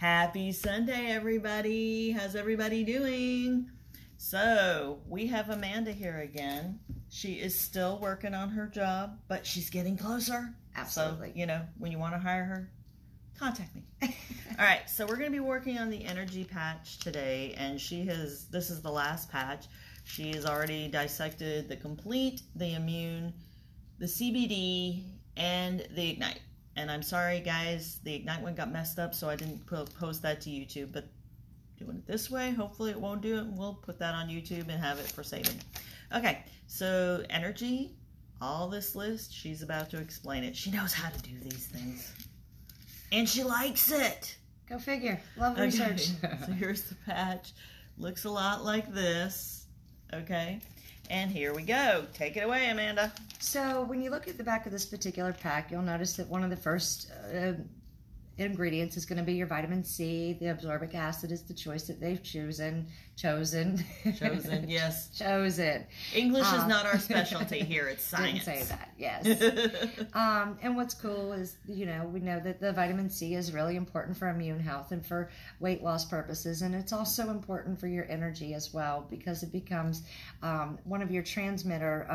Happy Sunday, everybody. How's everybody doing? So, we have Amanda here again. She is still working on her job, but she's getting closer. Absolutely. So, when you want to hire her, contact me. All right, so we're going to be working on the energy patch today, and this is the last patch. She has already dissected the complete, the immune, the CBD, and the Ignite. And I'm sorry, guys, the Ignite one got messed up, so I didn't post that to YouTube. But doing it this way, hopefully it won't do it. We'll put that on YouTube and have it for saving. Okay, so energy, all this list, she's about to explain it. She knows how to do these things. And she likes it. Go figure. Love research. So here's the patch. Looks a lot like this. Okay. And here we go. Take it away, Amanda. So when you look at the back of this particular pack, you'll notice that one of the first ingredients is going to be your vitamin C. The absorbic acid is the choice that they've chosen, yes. Chosen. English is not our specialty here. It's science. Didn't say that, yes. And what's cool is, we know that the vitamin C is really important for immune health and for weight loss purposes. And it's also important for your energy as well, because it becomes one of your transmitter.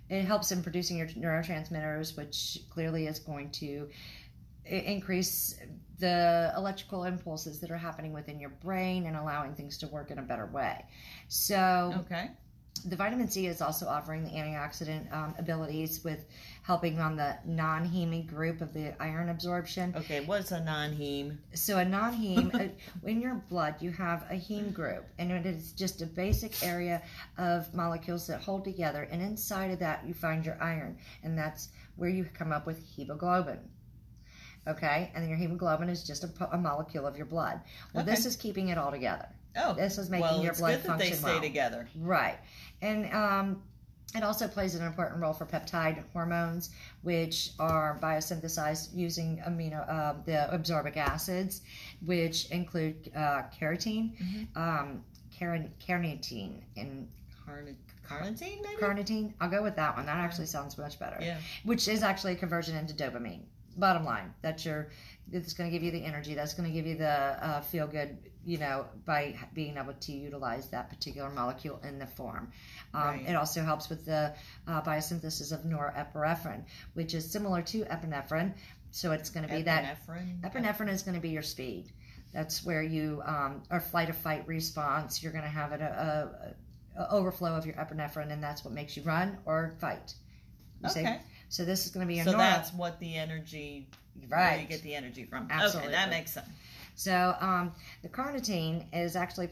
It helps in producing your neurotransmitters, which clearly is going to increase the electrical impulses that are happening within your brain and allowing things to work in a better way. So okay. The vitamin C is also offering the antioxidant abilities with helping on the non-heme group of the iron absorption. Okay, what's a non-heme? So a non-heme, in your blood you have a heme group, and it is just a basic area of molecules that hold together, and inside of that you find your iron, and that's where you come up with hemoglobin. Okay, and then your hemoglobin is just a molecule of your blood. Well, okay. This is keeping it all together. Oh, this is making your blood function well. Well, it's good that they stay together. Right, and it also plays an important role for peptide hormones, which are biosynthesized using the absorbic acids, which include carotene, carnitine, and carnitine, maybe? Carnitine. I'll go with that one. That actually sounds much better. Yeah. Which is actually a conversion into dopamine. Bottom line, it's going to give you the energy. That's going to give you the feel good, by being able to utilize that particular molecule in the form. Right. It also helps with the biosynthesis of norepinephrine, which is similar to epinephrine. So it's going to be epinephrine is going to be your speed. That's where you or flight or fight response. You're going to have a overflow of your epinephrine, and that's what makes you run or fight. Okay. So this is going to be your that's what the energy, right? Where you get the energy from. Absolutely. Okay, that makes sense. So the carnitine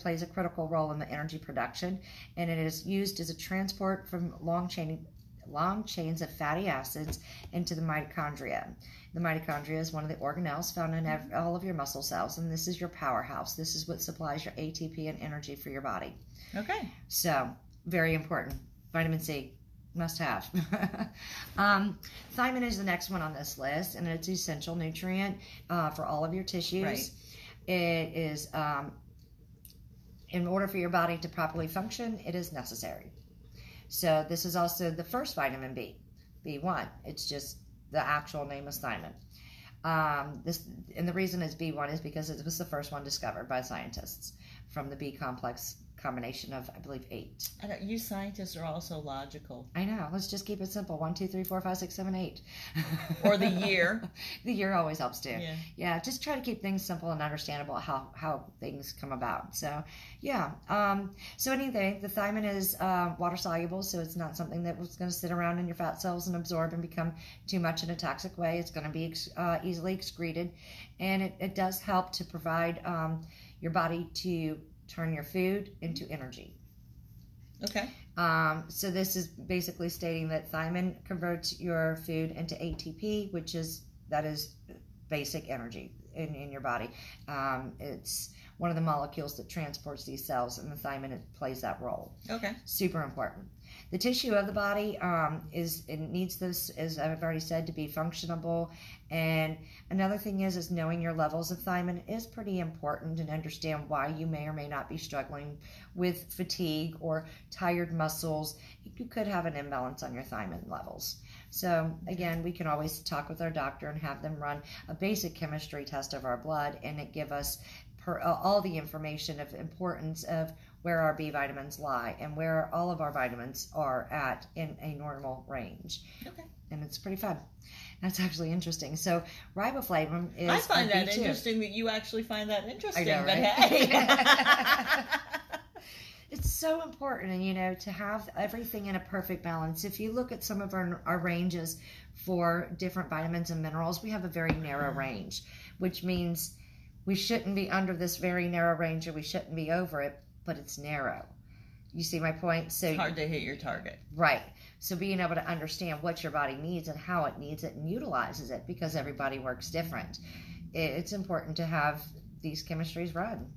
plays a critical role in the energy production, and it is used as a transport from long chains of fatty acids into the mitochondria. The mitochondria is one of the organelles found in all of your muscle cells, and this is your powerhouse. This is what supplies your ATP and energy for your body. Okay. So very important. Vitamin C. Must have. Thiamine is the next one on this list, and it's an essential nutrient for all of your tissues. Right. It is, in order for your body to properly function, it is necessary. So this is also the first vitamin B, B1. It's just the actual name is thiamine. And the reason it's B1 is because it was the first one discovered by scientists from the B complex combination of, I believe, 8. You scientists are also logical. I know. Let's just keep it simple. 1, 2, 3, 4, 5, 6, 7, 8. Or the year. The year always helps too. Yeah. Just try to keep things simple and understandable how things come about. So, yeah. So anyway, the thiamine is water soluble, so it's not something that was going to sit around in your fat cells and absorb and become too much in a toxic way. It's going to be easily excreted, and it does help to provide your body to turn your food into energy. Okay. So this is basically stating that thiamine converts your food into ATP, that is basic energy in your body. It's one of the molecules that transports these cells, and the thiamine plays that role. Okay. Super important. The tissue of the body needs this, as I've already said, to be functionable. And another thing is knowing your levels of thiamine is pretty important, and understand why you may or may not be struggling with fatigue or tired muscles. You could have an imbalance on your thiamine levels. So again, we can always talk with our doctor and have them run a basic chemistry test of our blood, and it give us all the information of importance of where our B vitamins lie and where all of our vitamins are at in a normal range. Okay. And it's pretty fun. That's actually interesting. So riboflavin is I find that B2. interesting that you actually find that interesting. I know, but right? hey. It's so important, you know, to have everything in a perfect balance. If you look at some of our ranges for different vitamins and minerals, we have a very narrow range, which means we shouldn't be under this very narrow range or we shouldn't be over it, but it's narrow. You see my point? So It's hard to hit your target. Right. So being able to understand what your body needs and how it needs it and utilizes it, because everybody works different. It's important to have these chemistries run.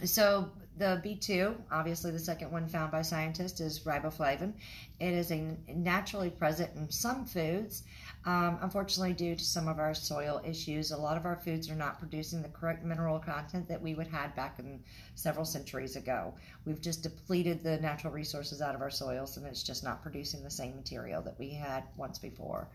So the B2, obviously the second one found by scientists, is riboflavin. It is naturally present in some foods. Unfortunately, due to some of our soil issues, a lot of our foods are not producing the correct mineral content that we would have back in several centuries ago. We've just depleted the natural resources out of our soils, and it's just not producing the same material that we had once before.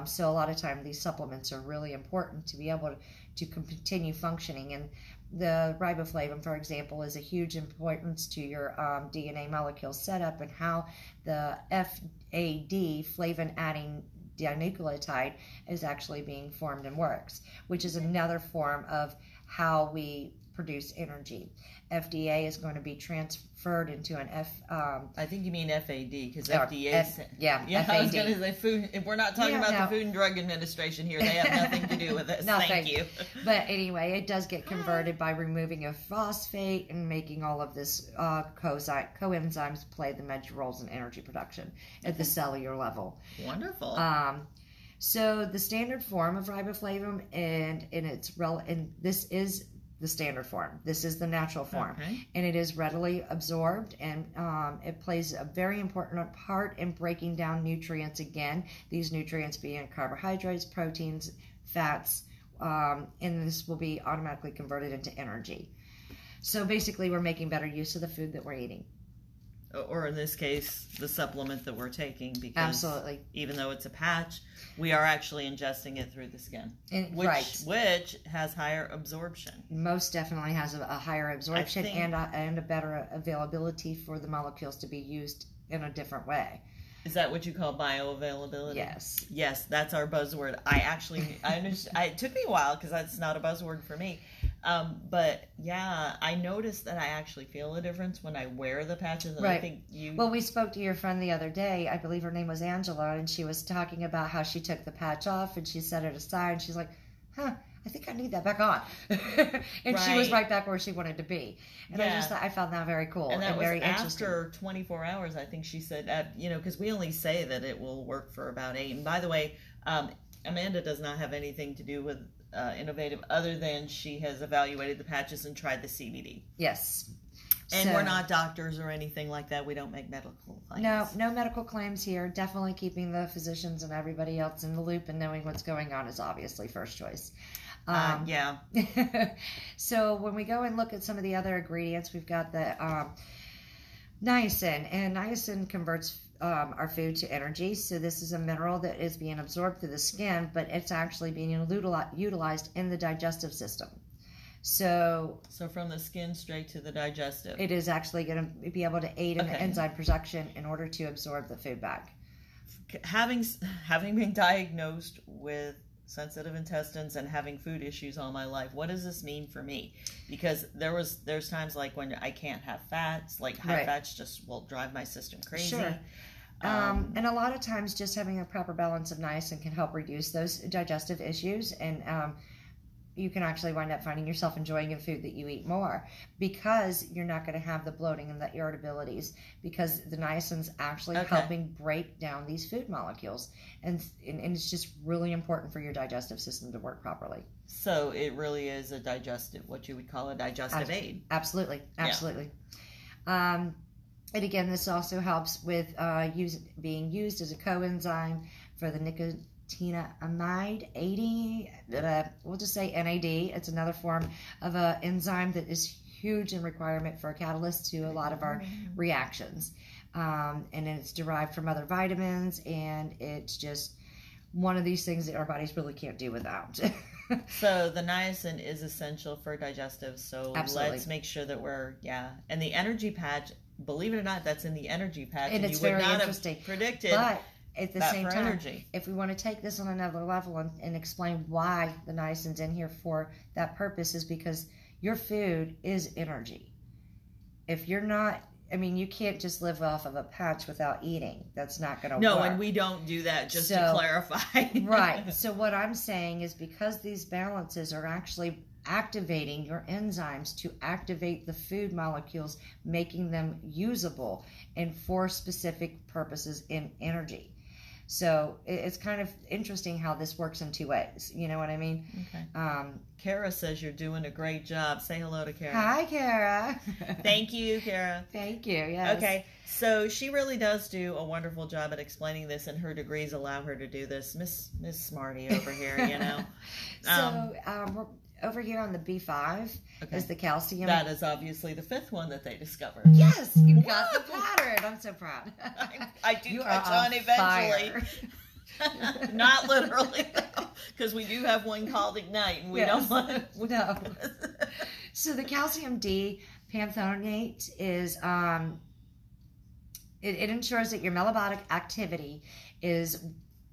So a lot of time these supplements are really important to be able to continue functioning. And the riboflavin, for example, is a huge importance to your DNA molecule setup and how the FAD, flavin-adding dinucleotide, is actually being formed and works, which is another form of how we produce energy. FDA is going to be transferred into an I think you mean FAD, because or FDA. FAD. I was going to say food. If we're not talking about the Food and Drug Administration here, they have nothing to do with this. Thank you. But anyway, it does get converted by removing a phosphate and making all of this coenzymes play the major roles in energy production at the cellular level. Wonderful. So the standard form of riboflavin, and this is the standard form. This is the natural form. Okay. And it is readily absorbed, and it plays a very important part in breaking down nutrients again. These nutrients being carbohydrates, proteins, fats, and this will be automatically converted into energy. So basically we're making better use of the food that we're eating. Or in this case, the supplement that we're taking, because Absolutely. Even though it's a patch, we are actually ingesting it through the skin, which has higher absorption. Most definitely has a higher absorption and a better availability for the molecules to be used in a different way. Is that what you call bioavailability? Yes. Yes, that's our buzzword. I understand. It took me a while because that's not a buzzword for me. But yeah, I noticed that I actually feel a difference when I wear the patches. And right. I think Well, we spoke to your friend the other day. I believe her name was Angela, and she was talking about how she took the patch off and she set it aside, and she's like, I think I need that back on. And she was right back where she wanted to be. And I found that very cool and that very was interesting. After 24 hours, I think she said, because we only say that it will work for about 8. And by the way, Amanda does not have anything to do with Innovative other than she has evaluated the patches and tried the CBD. Yes. And we're not doctors or anything like that. We don't make medical claims. No medical claims here. Definitely keeping the physicians and everybody else in the loop and knowing what's going on is obviously first choice. Yeah. So when we go and look at some of the other ingredients, we've got the niacin, and niacin converts our food to energy. So this is a mineral that is being absorbed through the skin, but it's actually being utilized in the digestive system. So from the skin straight to the digestive. It is actually going to be able to aid in the enzyme production in order to absorb the food back. Having been diagnosed with sensitive intestines and having food issues all my life, what does this mean for me? Because there's times like when I can't have fats, like high fats just will drive my system crazy. Sure. And a lot of times just having a proper balance of niacin can help reduce those digestive issues, and you can actually wind up finding yourself enjoying a food that you eat more, because you're not going to have the bloating and the irritabilities, because the niacin's actually helping break down these food molecules, and it's just really important for your digestive system to work properly. So it really is what you would call a digestive aid. Absolutely. And again, this also helps with being used as a coenzyme for the nicotinamide 80, we'll just say NAD. It's another form of an enzyme that is huge in requirement for a catalyst to a lot of our reactions. and it's derived from other vitamins, and it's just one of these things that our bodies really can't do without. So the niacin is essential for digestive, so Absolutely. let's make sure that and the energy patch, believe it or not, that's in the energy patch, and it's you would very not interesting. have predicted But at the that same for time, energy. if we want to take this on another level and explain why the niacin's in here for that purpose, is because your food is energy. If you're not, I mean, you can't just live off of a patch without eating. That's not going to work. No, and we don't do that, just to clarify. Right. So what I'm saying is, because these balances are actually activating your enzymes to activate the food molecules, making them usable and for specific purposes in energy. So it's kind of interesting how this works in two ways. You know what I mean? Okay. Kara says you're doing a great job. Say hello to Kara. Hi, Kara. Thank you, Kara. Thank you. Yes. Okay. So she really does do a wonderful job at explaining this, and her degrees allow her to do this. Miss Smarty over here, you know. We're over here on the B5 is the calcium. That is obviously the fifth one that they discovered. Yes, you got the pattern. I'm so proud. I do catch on eventually. Not literally, because we do have one called Ignite, and we don't want to. No. So the calcium D panthenate is it ensures that your metabolic activity is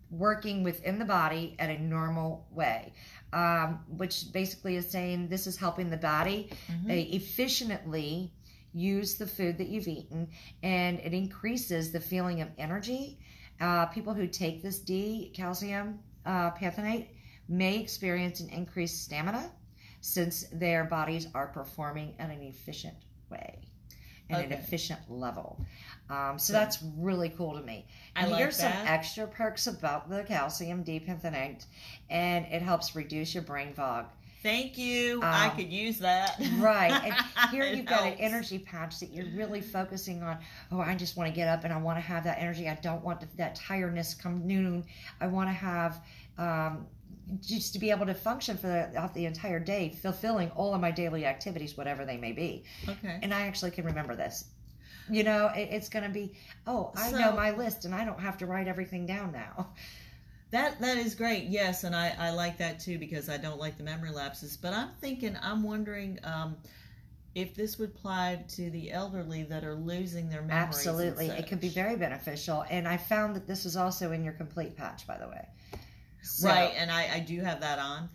working within the body at a normal way, which basically is saying this is helping the body efficiently use the food that you've eaten, and it increases the feeling of energy. People who take this D calcium panthenate may experience an increased stamina, since their bodies are performing at an efficient way and an efficient level. So that's really cool to me. And here's some extra perks about the calcium D panthenate, and it helps reduce your brain fog. Thank you. I could use that. Right. And here you've got an energy patch that you're really focusing on. Oh, I just want to get up and I want to have that energy. I don't want that tiredness come noon. I want to have just to be able to function for the entire day, fulfilling all of my daily activities, whatever they may be. Okay. And I actually can remember this. You know, it's going to be, I know my list and I don't have to write everything down now. That is great, yes, and I like that too, because I don't like the memory lapses. But I'm wondering if this would apply to the elderly that are losing their memories. Absolutely, it could be very beneficial. And I found that this is also in your complete patch, by the way. So, right, and I do have that on.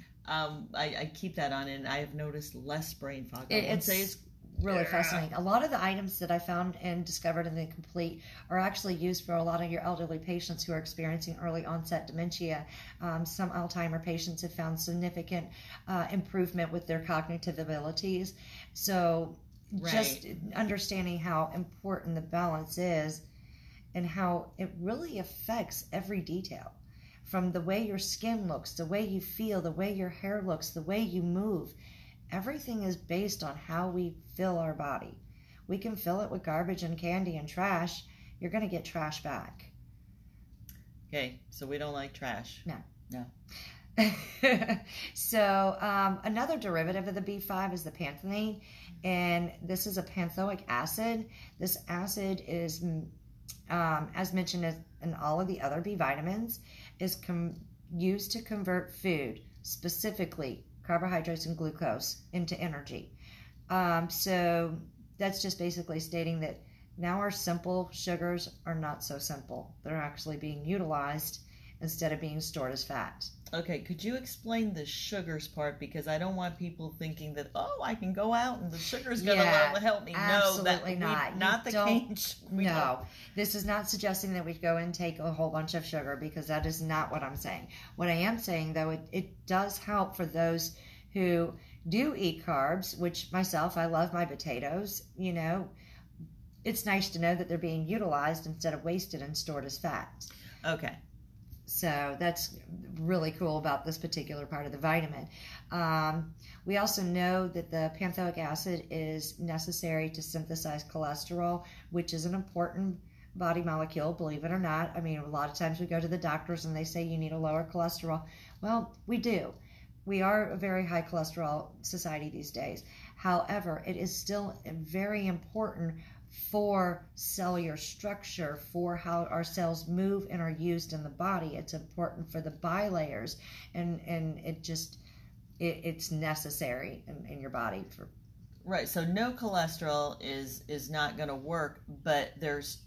I keep that on, and I have noticed less brain fog. It's really fascinating. A lot of the items that I found and discovered in the complete are actually used for a lot of your elderly patients who are experiencing early onset dementia. Some Alzheimer patients have found significant improvement with their cognitive abilities. So just understanding how important the balance is and how it really affects every detail, from the way your skin looks, the way you feel, the way your hair looks, the way you move. Everything is based on how we fill our body. We can fill it with garbage and candy and trash. You're going to get trash back. Okay, so we don't like trash. No. So another derivative of the B5 is the panthenate, and this is a panthoic acid. This acid is, as mentioned in all of the other B vitamins, is used to convert food, specifically carbohydrates and glucose, into energy. So that's just basically stating that now our simple sugars are not so simple. They're actually being utilized instead of being stored as fat. Okay, could you explain the sugars part? Because I don't want people thinking that, I can go out and the sugar's going to help me. Absolutely not. Not the case. No, this is not suggesting that we go and take a whole bunch of sugar, because that is not what I'm saying. What I am saying, though, it does help for those who do eat carbs, which myself, I love my potatoes. You know, it's nice to know that they're being utilized instead of wasted and stored as fat. Okay. So that's really cool about this particular part of the vitamin. We also know that the panthoic acid is necessary to synthesize cholesterol, which is an important body molecule, believe it or not. I mean, a lot of times we go to the doctors and they say you need a lower cholesterol. Well, we do. We are a very high cholesterol society these days. However, it is still very important for cellular structure, for how our cells move and are used in the body. It's important for the bilayers, and it's necessary in your body for. Right, so no cholesterol is not going to work, but there's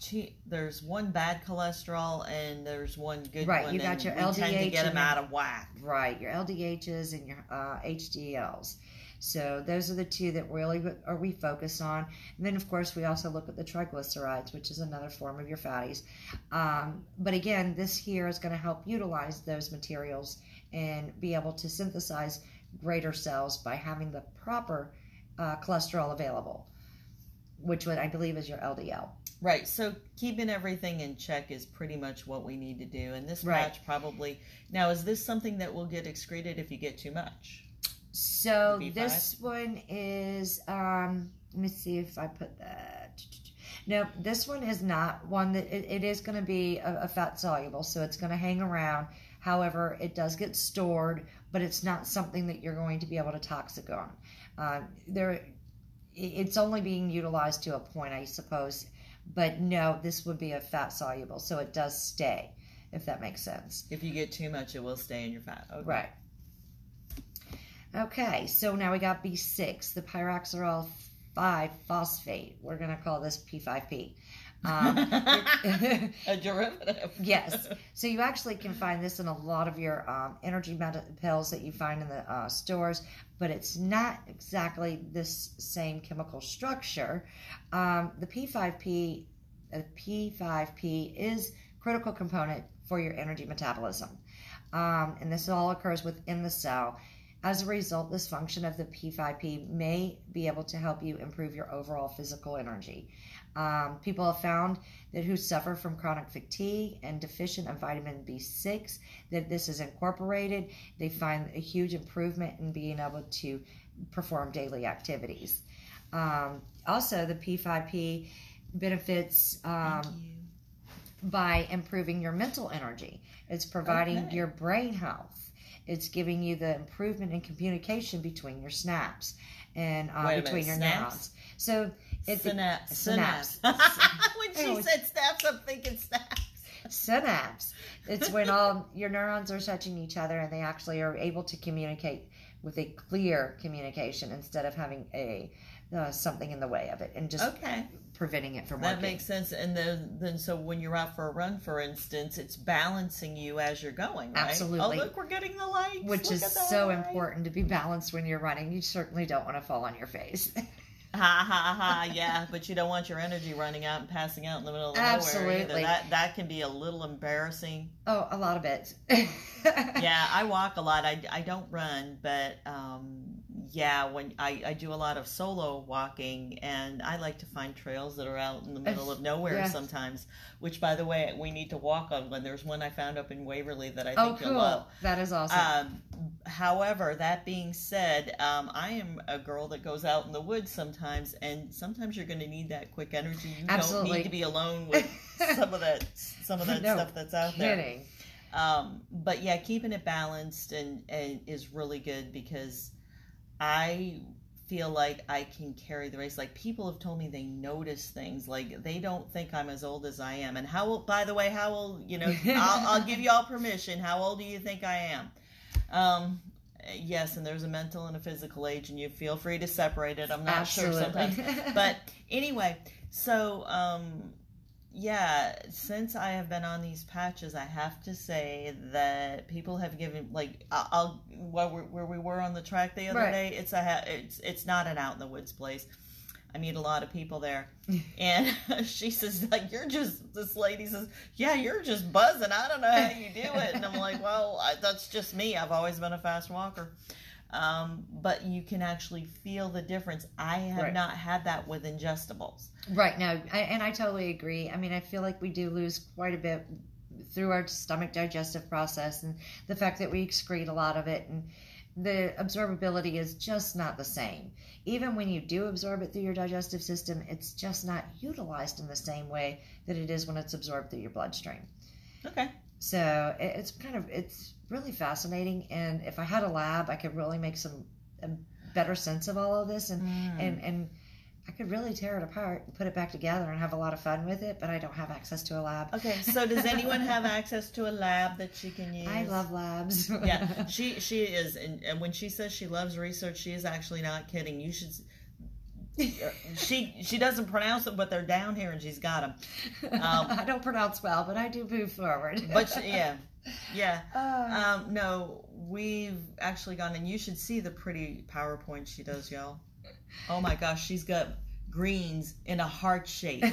one bad cholesterol and there's one good one. Right, you got your we LDH tend to get them out of whack. Right, your LDHs and your HDLs. So those are the two that we focus on. And then, of course, we also look at the triglycerides, which is another form of your fatties. But again, this here is going to help utilize those materials and be able to synthesize greater cells by having the proper cholesterol available, which I believe is your LDL. Right, so keeping everything in check is pretty much what we need to do. And this patch probably... Now, is this something that will get excreted if you get too much? So this one is... let me see if I put that... No, this one is not one that... It is going to be a fat soluble, so it's going to hang around. However, it does get stored, but it's not something that you're going to be able to toxic on. It's only being utilized to a point, I suppose. But no, this would be a fat soluble, so it does stay, if that makes sense. If you get too much, it will stay in your fat. Okay. Right. Okay, so now we got B6, the pyroxyl 5-phosphate. We're going to call this P5P. A derivative. Yes. So you actually can find this in a lot of your energy pills that you find in the stores, but it's not exactly this same chemical structure. The P5P is critical component for your energy metabolism, and this all occurs within the cell. As a result, this function of the P5P may be able to help you improve your overall physical energy. People have found that who suffer from chronic fatigue and deficient of vitamin B6, that this is incorporated, they find a huge improvement in being able to perform daily activities. Also, the P5P benefits by improving your mental energy. It's providing your brain health. It's giving you the improvement in communication between your synapses and between your neurons. So it's synapse. When she said snaps, I'm thinking snaps. Synapse. It's when all your neurons are touching each other and they actually are able to communicate with a clear communication instead of having a something in the way of it and just preventing it from working. That makes sense. And then so when you're out for a run, for instance, it's balancing you as you're going, right? Absolutely. Oh, look, we're getting the lights. Which is so important to be balanced when you're running. You certainly don't want to fall on your face. Ha ha ha! Yeah, but you don't want your energy running out and passing out in the middle of nowhere either. That can be a little embarrassing. Oh, a lot of it. Yeah, I walk a lot. I don't run, but when I do a lot of solo walking, and I like to find trails that are out in the middle of nowhere sometimes. Which, by the way, we need to walk on one. There's one I found up in Waverly that I think you'll love. That is awesome. However, that being said, I am a girl that goes out in the woods sometimes, and sometimes you're going to need that quick energy. You don't need to be alone with some of that stuff that's out there. But yeah, keeping it balanced and is really good, because I feel like I can carry the race. Like, people have told me they notice things, like they don't think I'm as old as I am. And how old, by the way, I'll give you all permission. How old do you think I am? Yes, and there's a mental and a physical age, and you feel free to separate it. I'm not sure sometimes. But anyway, so since I have been on these patches, I have to say that people have given, like, where we were on the track the other day, it's not an out in the woods place. I meet a lot of people there, and she says, like, this lady says, yeah, you're just buzzing. I don't know how you do it. And I'm like, well, that's just me. I've always been a fast walker. But you can actually feel the difference. I have not had that with ingestibles. Right. No, I totally agree. I mean, I feel like we do lose quite a bit through our stomach digestive process, and the fact that we excrete a lot of it, and the absorbability is just not the same. Even when you do absorb it through your digestive system, it's just not utilized in the same way that it is when it's absorbed through your bloodstream. Okay. So it's really fascinating, and if I had a lab, I could really make a better sense of all of this, and I could really tear it apart and put it back together and have a lot of fun with it, but I don't have access to a lab. Okay, so does anyone have access to a lab that she can use? I love labs. Yeah, she is, and when she says she loves research, she is actually not kidding. You should. She doesn't pronounce it, but they're down here, and she's got them. I don't pronounce well, but I do move forward. But no, we've actually gone, and you should see the pretty PowerPoint she does, y'all. Oh my gosh, she's got greens in a heart shape.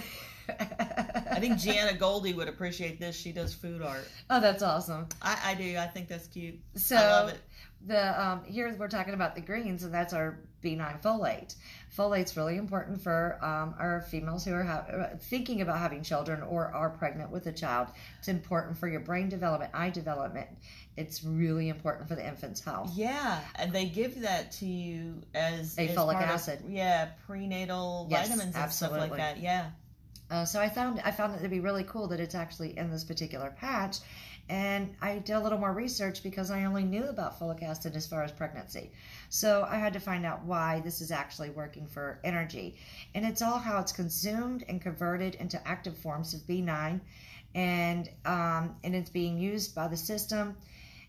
I think Gianna Goldie would appreciate this. She does food art. Oh, that's awesome. I do. I think that's cute. So I love it. Here we're talking about the greens, and that's our B9 folate. Folate's really important for our females who are thinking about having children or are pregnant with a child. It's important for your brain development, eye development. It's really important for the infant's health. Yeah, and they give that to you as folic acid. Prenatal Yes, vitamins and absolutely. stuff like that. Yeah. So I found it to be really cool that it's actually in this particular patch. And I did a little more research because I only knew about folic acid as far as pregnancy. So I had to find out why this is actually working for energy. And it's all how it's consumed and converted into active forms of B9. And it's being used by the system.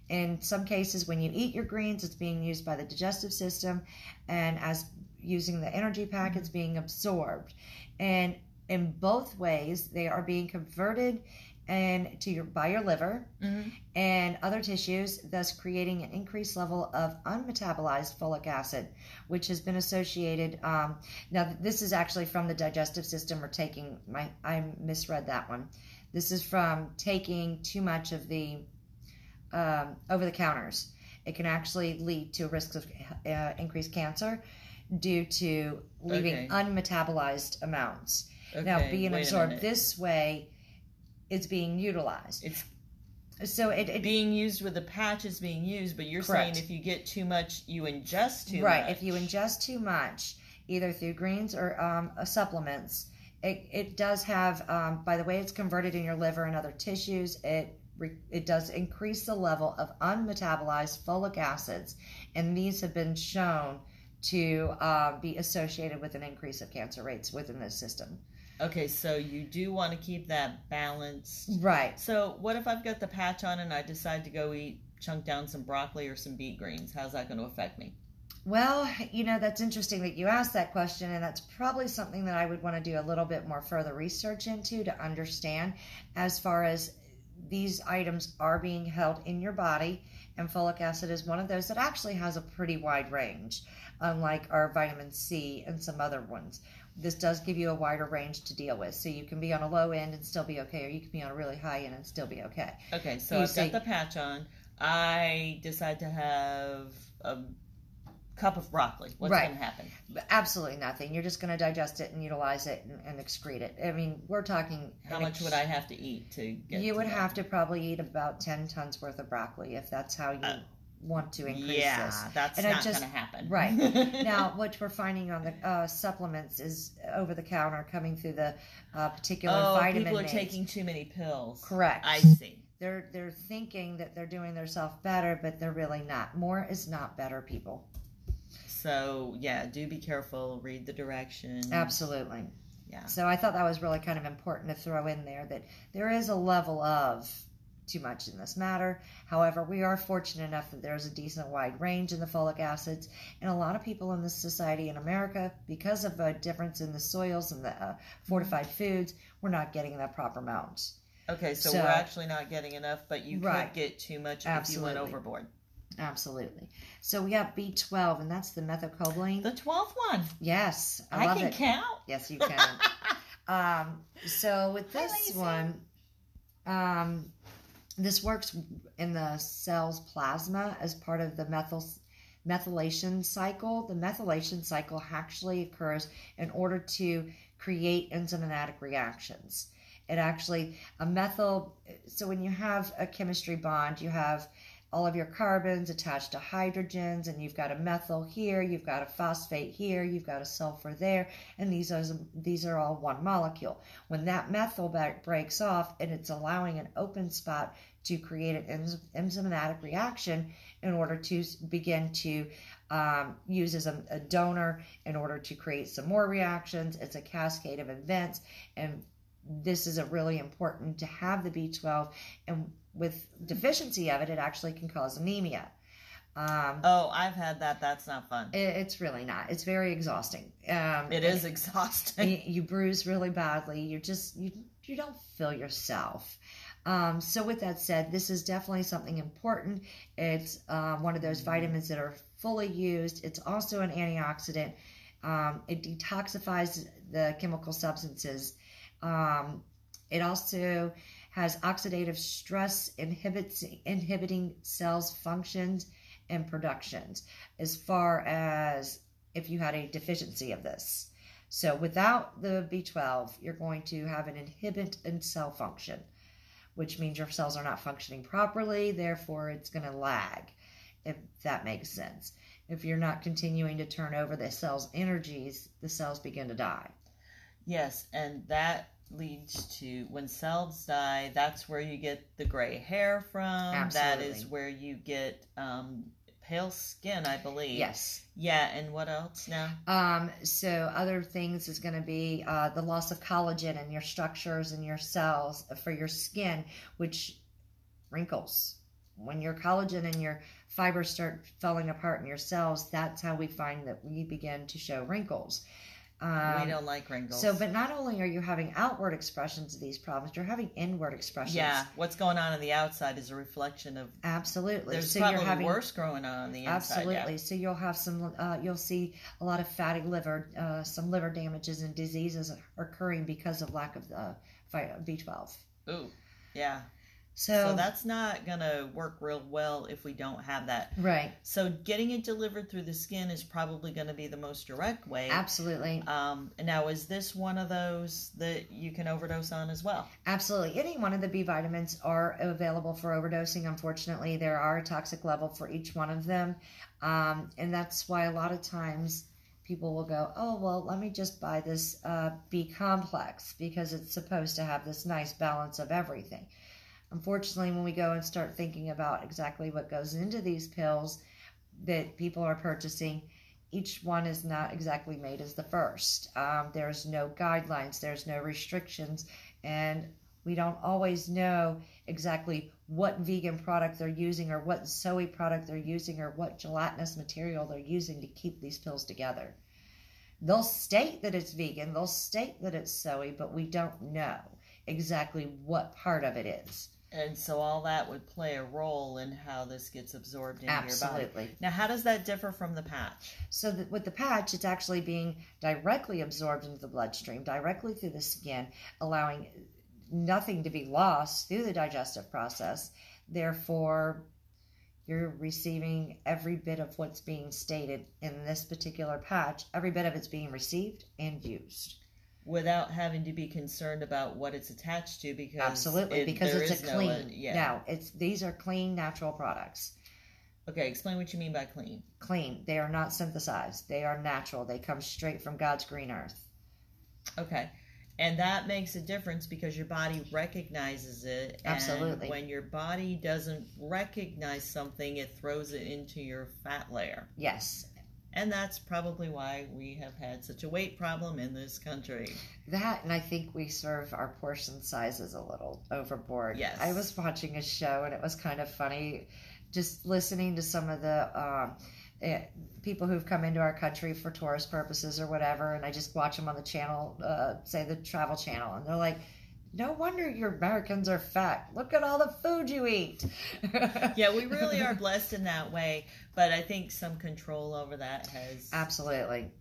In some cases, when you eat your greens, it's being used by the digestive system. And as using the energy pack, it's being absorbed. And in both ways, they are being converted by your liver and other tissues, thus creating an increased level of unmetabolized folic acid, which has been associated. Now, this is actually from the digestive system, or I misread that one. This is from taking too much of the over-the-counters. It can actually lead to risks of increased cancer due to leaving unmetabolized amounts. Okay, now, being absorbed this way, it's being utilized. It being used with the patch is being used, but you're correct. saying if you get too much, you ingest too much. Right. If you ingest too much, either through greens or supplements, it does have, by the way it's converted in your liver and other tissues, it does increase the level of unmetabolized folic acids, and these have been shown to be associated with an increase of cancer rates within this system. Okay, so you do want to keep that balanced. Right. So what if I've got the patch on and I decide to go chunk down some broccoli or some beet greens? How's that going to affect me? Well, that's interesting that you asked that question, and that's probably something that I would want to do a little bit more further research into to understand, as far as these items are being held in your body, and folic acid is one of those that actually has a pretty wide range, unlike our vitamin C and some other ones. This does give you a wider range to deal with. So you can be on a low end and still be okay, or you can be on a really high end and still be okay. Okay, so I've got the patch on. I decide to have a cup of broccoli. What's going to happen? Absolutely nothing. You're just going to digest it and utilize it and excrete it. I mean, we're talking... How much would I have to eat to get You would that? have to probably eat about 10 tons worth of broccoli if that's how you... want to increase this. Yeah, that's not going to happen. Right. Now, what we're finding on the supplements is over-the-counter coming through the particular vitamin people are names. taking too many pills. Correct. I see. They're thinking that they're doing themselves better, but they're really not. More is not better, people. So, yeah, do be careful. Read the directions. Absolutely. Yeah. So I thought that was really kind of important to throw in there, that there is a level of too much in this matter. However, we are fortunate enough that there's a decent wide range in the folic acids, and a lot of people in this society in America, because of a difference in the soils and the fortified foods, we're not getting that proper amount. Okay, so we're actually not getting enough, but you could get too much if you went overboard. Absolutely. So we have B12, and that's the methylcobalamin. The 12th one. Yes, I love can it. count. Yes, you can. So with this one, this works in the cell's plasma as part of the methylation cycle. The methylation cycle actually occurs in order to create enzymatic reactions. It actually, so when you have a chemistry bond, you have all of your carbons attached to hydrogens, and you've got a methyl here, you've got a phosphate here, you've got a sulfur there, and these are all one molecule. When that methyl breaks off, and it's allowing an open spot to create an enzymatic reaction in order to begin to uses a donor in order to create some more reactions. It's a cascade of events, and this is a really important to have the B12, and with deficiency of it, it actually can cause anemia. I've had that. That's not fun. It's really not. It's very exhausting. It is exhausting. You bruise really badly. You don't feel yourself. So with that said, this is definitely something important. It's one of those vitamins that are fully used. It's also an antioxidant. It detoxifies the chemical substances. It also has oxidative stress inhibiting cells' functions and productions, as far as if you had a deficiency of this. So without the B12, you're going to have an inhibit in cell function, which means your cells are not functioning properly, therefore it's going to lag, if that makes sense. If you're not continuing to turn over the cell's energies, the cells begin to die. Yes, and that leads to, when cells die, that's where you get the gray hair from. Absolutely. That is where you get pale skin, I believe. Yes. Yeah, and what else now? So other things is going to be the loss of collagen in your structures and your cells for your skin, which wrinkles. When your collagen and your fibers start falling apart in your cells, that's how we find that we begin to show wrinkles. We don't like wrinkles. So, but not only are you having outward expressions of these problems, you're having inward expressions. Yeah, what's going on the outside is a reflection of... Absolutely. There's so probably you're having worse growing on the inside. Absolutely. Yeah. So you'll have some, you'll see a lot of fatty liver, some liver damages and diseases occurring because of lack of B12. Ooh, yeah. So that's not going to work real well if we don't have that. Right. So getting it delivered through the skin is probably going to be the most direct way. Absolutely. Now, is this one of those that you can overdose on as well? Absolutely. Any one of the B vitamins are available for overdosing. Unfortunately, there are a toxic level for each one of them. And that's why a lot of times people will go, oh, well, let me just buy this B complex because it's supposed to have this nice balance of everything. Unfortunately, when we go and start thinking about exactly what goes into these pills that people are purchasing, each one is not exactly made as the first. There's no guidelines, there's no restrictions, and we don't always know exactly what vegan product they're using or what soy product they're using or what gelatinous material they're using to keep these pills together. They'll state that it's vegan, they'll state that it's soy, but we don't know exactly what part of it is. And so all that would play a role in how this gets absorbed into Absolutely. your body. Now, how does that differ from the patch? So with the patch, it's actually being directly absorbed into the bloodstream, directly through the skin, allowing nothing to be lost through the digestive process. Therefore, you're receiving every bit of what's being stated in this particular patch. Every bit of it's being received and used. Without having to be concerned about what it's attached to, because absolutely, because it's a clean. No, these are clean, natural products. Okay, explain what you mean by clean. Clean. They are not synthesized. They are natural. They come straight from God's green earth. Okay, and that makes a difference because your body recognizes it. Absolutely. And when your body doesn't recognize something, it throws it into your fat layer. Yes. And that's probably why we have had such a weight problem in this country. That, and I think we serve our portion sizes a little overboard. Yes. I was watching a show, and it was kind of funny just listening to some of the people who've come into our country for tourist purposes or whatever, and I just watch them on the channel, say the Travel Channel, and they're like, no wonder your Americans are fat. Look at all the food you eat. Yeah, we really are blessed in that way, but I think some control over that has... Absolutely.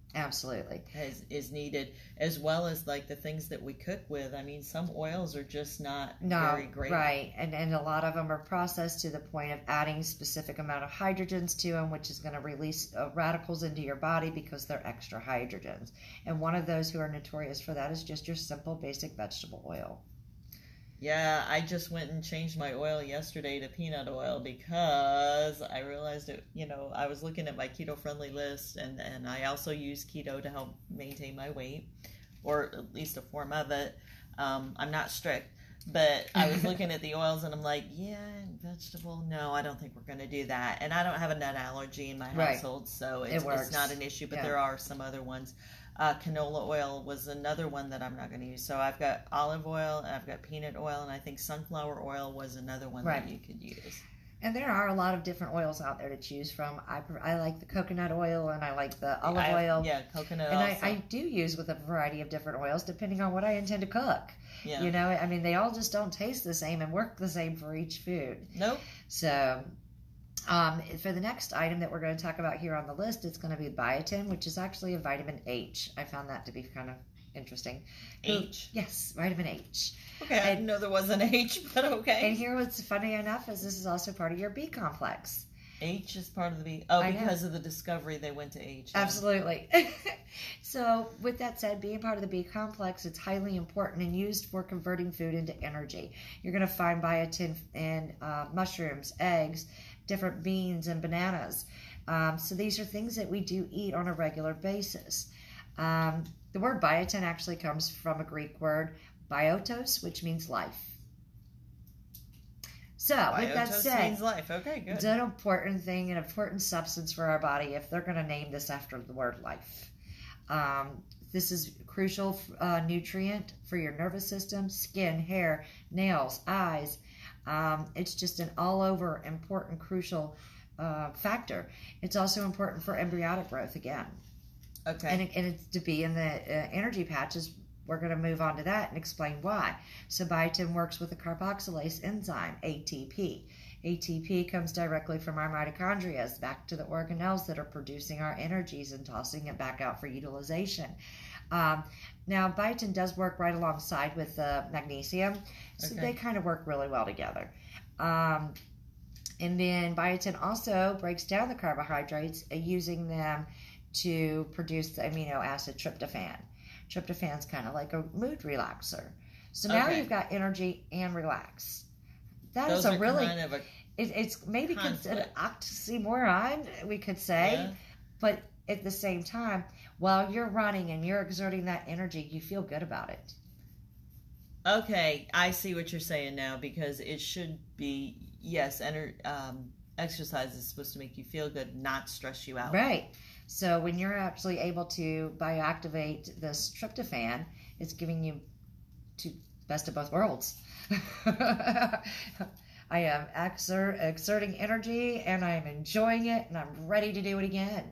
Is needed, as well as like the things that we cook with. I mean, some oils are just not very great. Right, and a lot of them are processed to the point of adding specific amount of hydrogens to them, which is going to release radicals into your body because they're extra hydrogens. And one of those who are notorious for that is just your simple, basic vegetable oil. Yeah, I just went and changed my oil yesterday to peanut oil because I realized it, I was looking at my keto-friendly list, and I also use keto to help maintain my weight, or at least a form of it. I'm not strict, But I was looking at the oils and I'm like, yeah, vegetable, no, I don't think we're going to do that. And I don't have a nut allergy in my household, so it's not an issue, but there are some other ones. Canola oil was another one that I'm not going to use. So I've got olive oil, and I've got peanut oil, and I think sunflower oil was another one that you could use. And there are a lot of different oils out there to choose from. I like the coconut oil, and I like the olive oil. Yeah, coconut and also. I do use with a variety of different oils depending on what I intend to cook. Yeah. You know, I mean, they all just don't taste the same and work the same for each food. Nope. So, for the next item that we're going to talk about here on the list, it's going to be biotin, which is actually a vitamin H. I found that to be kind of interesting. H? Yes, vitamin H. Okay, I didn't know there was an H, but okay. And here what's funny enough is this is also part of your B complex. H is part of the B. Oh, because of the discovery, they went to H. Absolutely. So, with that said, being part of the B complex, it's highly important and used for converting food into energy. You're going to find biotin in mushrooms, eggs, different beans, and bananas. So these are things that we do eat on a regular basis. The word biotin actually comes from a Greek word, biotos, which means life. So, with that said, means life. Okay, good. It's an important thing, an important substance for our body if they're going to name this after the word life. This is a crucial nutrient for your nervous system, skin, hair, nails, eyes. It's just an all-over important, crucial factor. It's also important for embryonic growth again. Okay. And it's to be in the energy patches. We're going to move on to that and explain why. So biotin works with the carboxylase enzyme, ATP. ATP comes directly from our mitochondria back to the organelles that are producing our energies and tossing it back out for utilization. Now, biotin does work right alongside with magnesium, so they kind of work really well together. And then biotin also breaks down the carbohydrates using them to produce the amino acid tryptophan. Tryptophan's kind of like a mood relaxer. So now you've got energy and relax. That is a really, kind of it's maybe considered oxymoron, we could say, but at the same time, while you're running and you're exerting that energy, you feel good about it. Okay, I see what you're saying now, because it should be, yes, exercise is supposed to make you feel good, not stress you out. Right. So when you're actually able to bioactivate this tryptophan, it's giving you the best of both worlds. I am exerting energy, and I'm enjoying it, and I'm ready to do it again.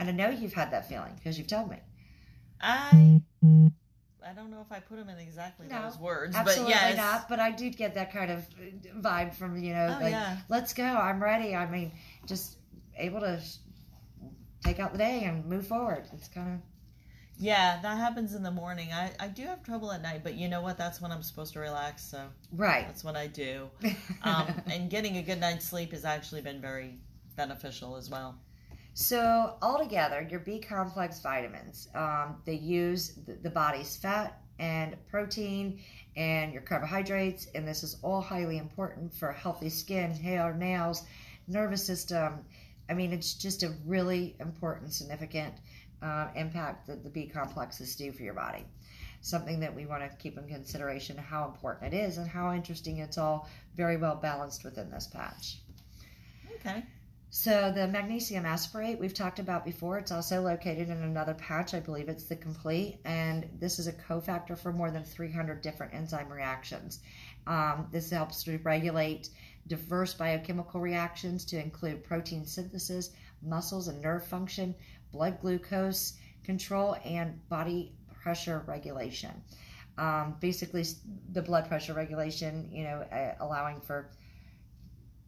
And I know you've had that feeling because you've told me. I don't know if I put them in exactly those words, absolutely but yes. not. But I do get that kind of vibe from, let's go, I'm ready. I mean, just able to take out the day and move forward. It's kind of... Yeah, that happens in the morning. I do have trouble at night, but you know what? That's when I'm supposed to relax, so that's what I do. And getting a good night's sleep has actually been very beneficial as well. So altogether, your B complex vitamins, they use the body's fat and protein and your carbohydrates, and this is all highly important for healthy skin, hair, nails, nervous system. I mean, it's just a really important, significant impact that the B complexes do for your body. Something that we want to keep in consideration how important it is and how interesting it's all very well balanced within this patch. Okay. So the Magnesium Aspirate we've talked about before, it's also located in another patch. I believe it's the Complete, and this is a cofactor for more than 300 different enzyme reactions. This helps to regulate diverse biochemical reactions to include protein synthesis, muscles and nerve function, blood glucose control, and body pressure regulation. Basically, the blood pressure regulation, allowing for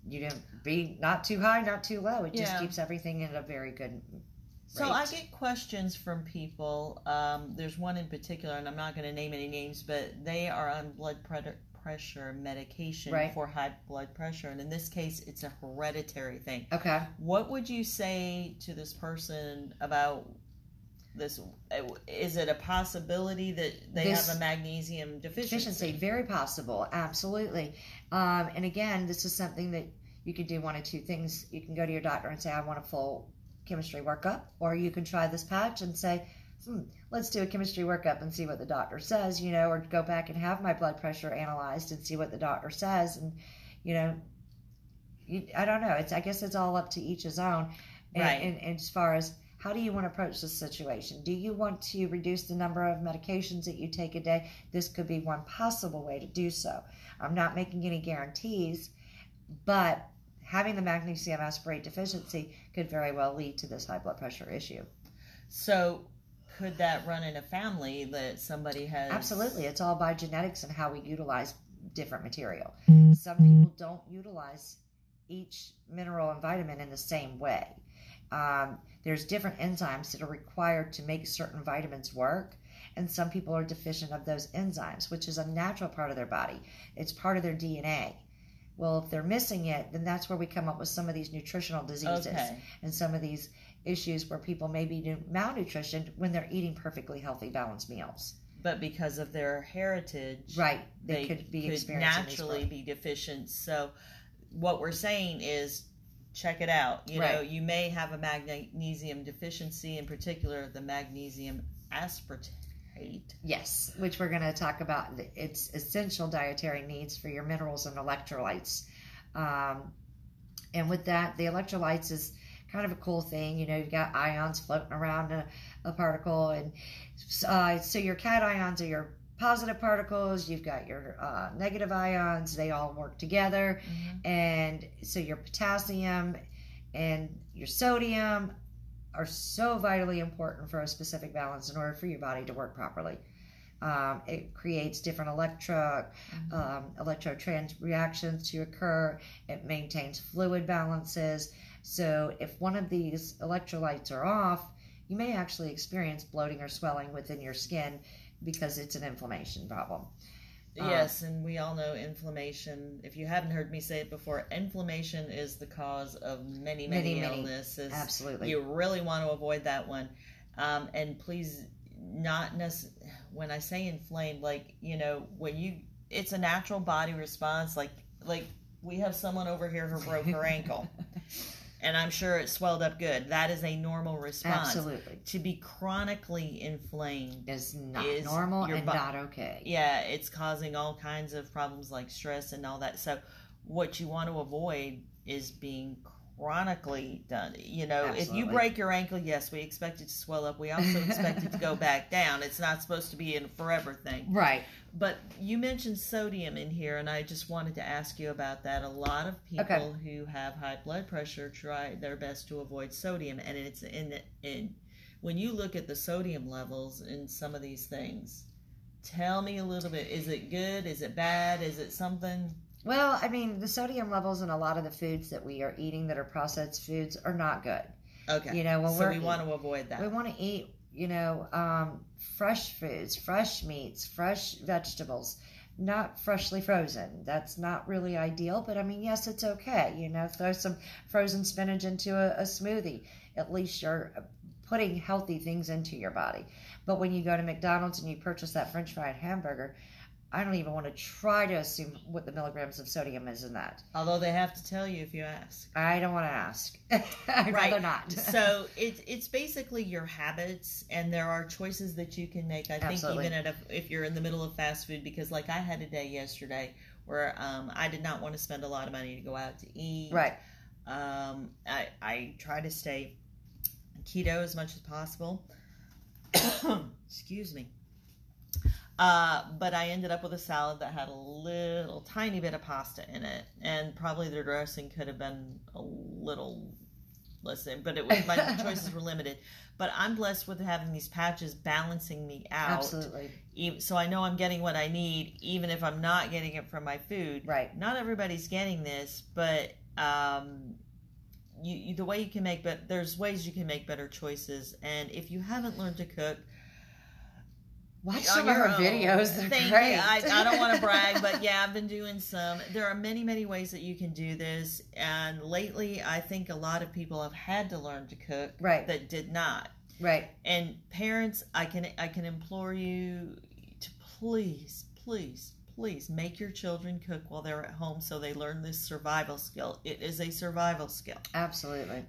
you to be not too high, not too low. It just keeps everything at a very good rate. So I get questions from people. There's one in particular, and I'm not going to name any names, but they are on blood pressure medication for high blood pressure, and in this case it's a hereditary thing. Okay. What would you say to this person about this? Is it a possibility that they have a magnesium deficiency? Very possible, absolutely. And again, this is something that you can do one of two things. You can go to your doctor and say, I want a full chemistry workup, or you can try this patch and say, let's do a chemistry workup and see what the doctor says, or go back and have my blood pressure analyzed and see what the doctor says. And, I don't know. I guess it's all up to each his own. And as far as how do you want to approach this situation? Do you want to reduce the number of medications that you take a day? This could be one possible way to do so. I'm not making any guarantees, but having the magnesium aspirate deficiency could very well lead to this high blood pressure issue. So could that run in a family that somebody has? Absolutely. It's all by genetics and how we utilize different material. Some people don't utilize each mineral and vitamin in the same way. There's different enzymes that are required to make certain vitamins work, and some people are deficient of those enzymes, which is a natural part of their body. It's part of their DNA. Well, if they're missing it, then that's where we come up with some of these nutritional diseases and some of these issues where people may be malnutrition when they're eating perfectly healthy, balanced meals. But because of their heritage, they could be naturally be deficient. So what we're saying is, check it out. You know, you may have a magnesium deficiency, in particular the magnesium aspartate. Yes, which we're going to talk about. It's essential dietary needs for your minerals and electrolytes. And with that, the electrolytes is kind of a cool thing. You've got ions floating around a particle. And so your cations are your positive particles. You've got your negative ions. They all work together. And so your potassium and your sodium are so vitally important for a specific balance in order for your body to work properly. It creates different electrotrans reactions to occur. It maintains fluid balances. So if one of these electrolytes are off, you may actually experience bloating or swelling within your skin because it's an inflammation problem. Yes, and we all know inflammation. If you haven't heard me say it before, inflammation is the cause of many illnesses. Absolutely. You really want to avoid that one. And please, when I say inflamed, it's a natural body response. Like we have someone over here who broke her ankle. And I'm sure it swelled up good. That is a normal response. Absolutely. To be chronically inflamed is not normal and not okay. Yeah, it's causing all kinds of problems like stress and all that. So what you want to avoid is being chronically done. Absolutely. If you break your ankle, yes, we expect it to swell up. We also expect it to go back down. It's not supposed to be a forever thing. Right. But you mentioned sodium in here, and I just wanted to ask you about that. A lot of people who have high blood pressure try their best to avoid sodium, and it's when you look at the sodium levels in some of these things, tell me a little bit. Is it good? Is it bad? Is it something? Well, the sodium levels in a lot of the foods that we are eating that are processed foods are not good. Okay. So we want to avoid that. We want to eat, fresh foods, fresh meats, fresh vegetables, not freshly frozen. That's not really ideal, but yes, it's okay. Throw some frozen spinach into a smoothie. At least you're putting healthy things into your body. But when you go to McDonald's and you purchase that French fried hamburger, I don't even want to try to assume what the milligrams of sodium is in that. Although they have to tell you if you ask. I don't want to ask. I'd rather not. So it's basically your habits, and there are choices that you can make. I Absolutely. think even if you're in the middle of fast food, because like I had a day yesterday where I did not want to spend a lot of money to go out to eat. Right. I try to stay keto as much as possible. Excuse me. But I ended up with a salad that had a little tiny bit of pasta in it, and probably the dressing could have been a little less in, but my choices were limited. But I'm blessed with having these patches balancing me out. Absolutely. So I know I'm getting what I need, even if I'm not getting it from my food. Right. Not everybody's getting this, but the way you can there's ways you can make better choices. And if you haven't learned to cook, watch some of her videos. They're great. I don't want to brag, but yeah, I've been doing some. There are many, many ways that you can do this. And lately, I think a lot of people have had to learn to cook that did not. Right. And parents, I can implore you to please, please, please make your children cook while they're at home so they learn this survival skill. It is a survival skill. Absolutely.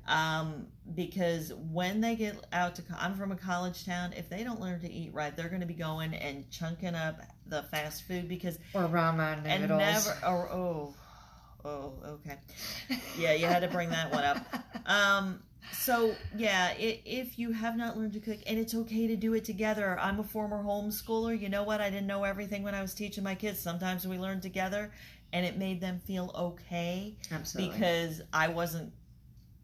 Because when they get out to, I'm from a college town, if they don't learn to eat right, they're going to be going and chunking up the fast food because... Or ramen noodles. And never... Oh, okay. Yeah, you had to bring that one up. So, yeah, if you have not learned to cook, and it's okay to do it together. I'm a former homeschooler. You know what? I didn't know everything when I was teaching my kids. Sometimes we learned together, and it made them feel okay. Absolutely. Because I wasn't,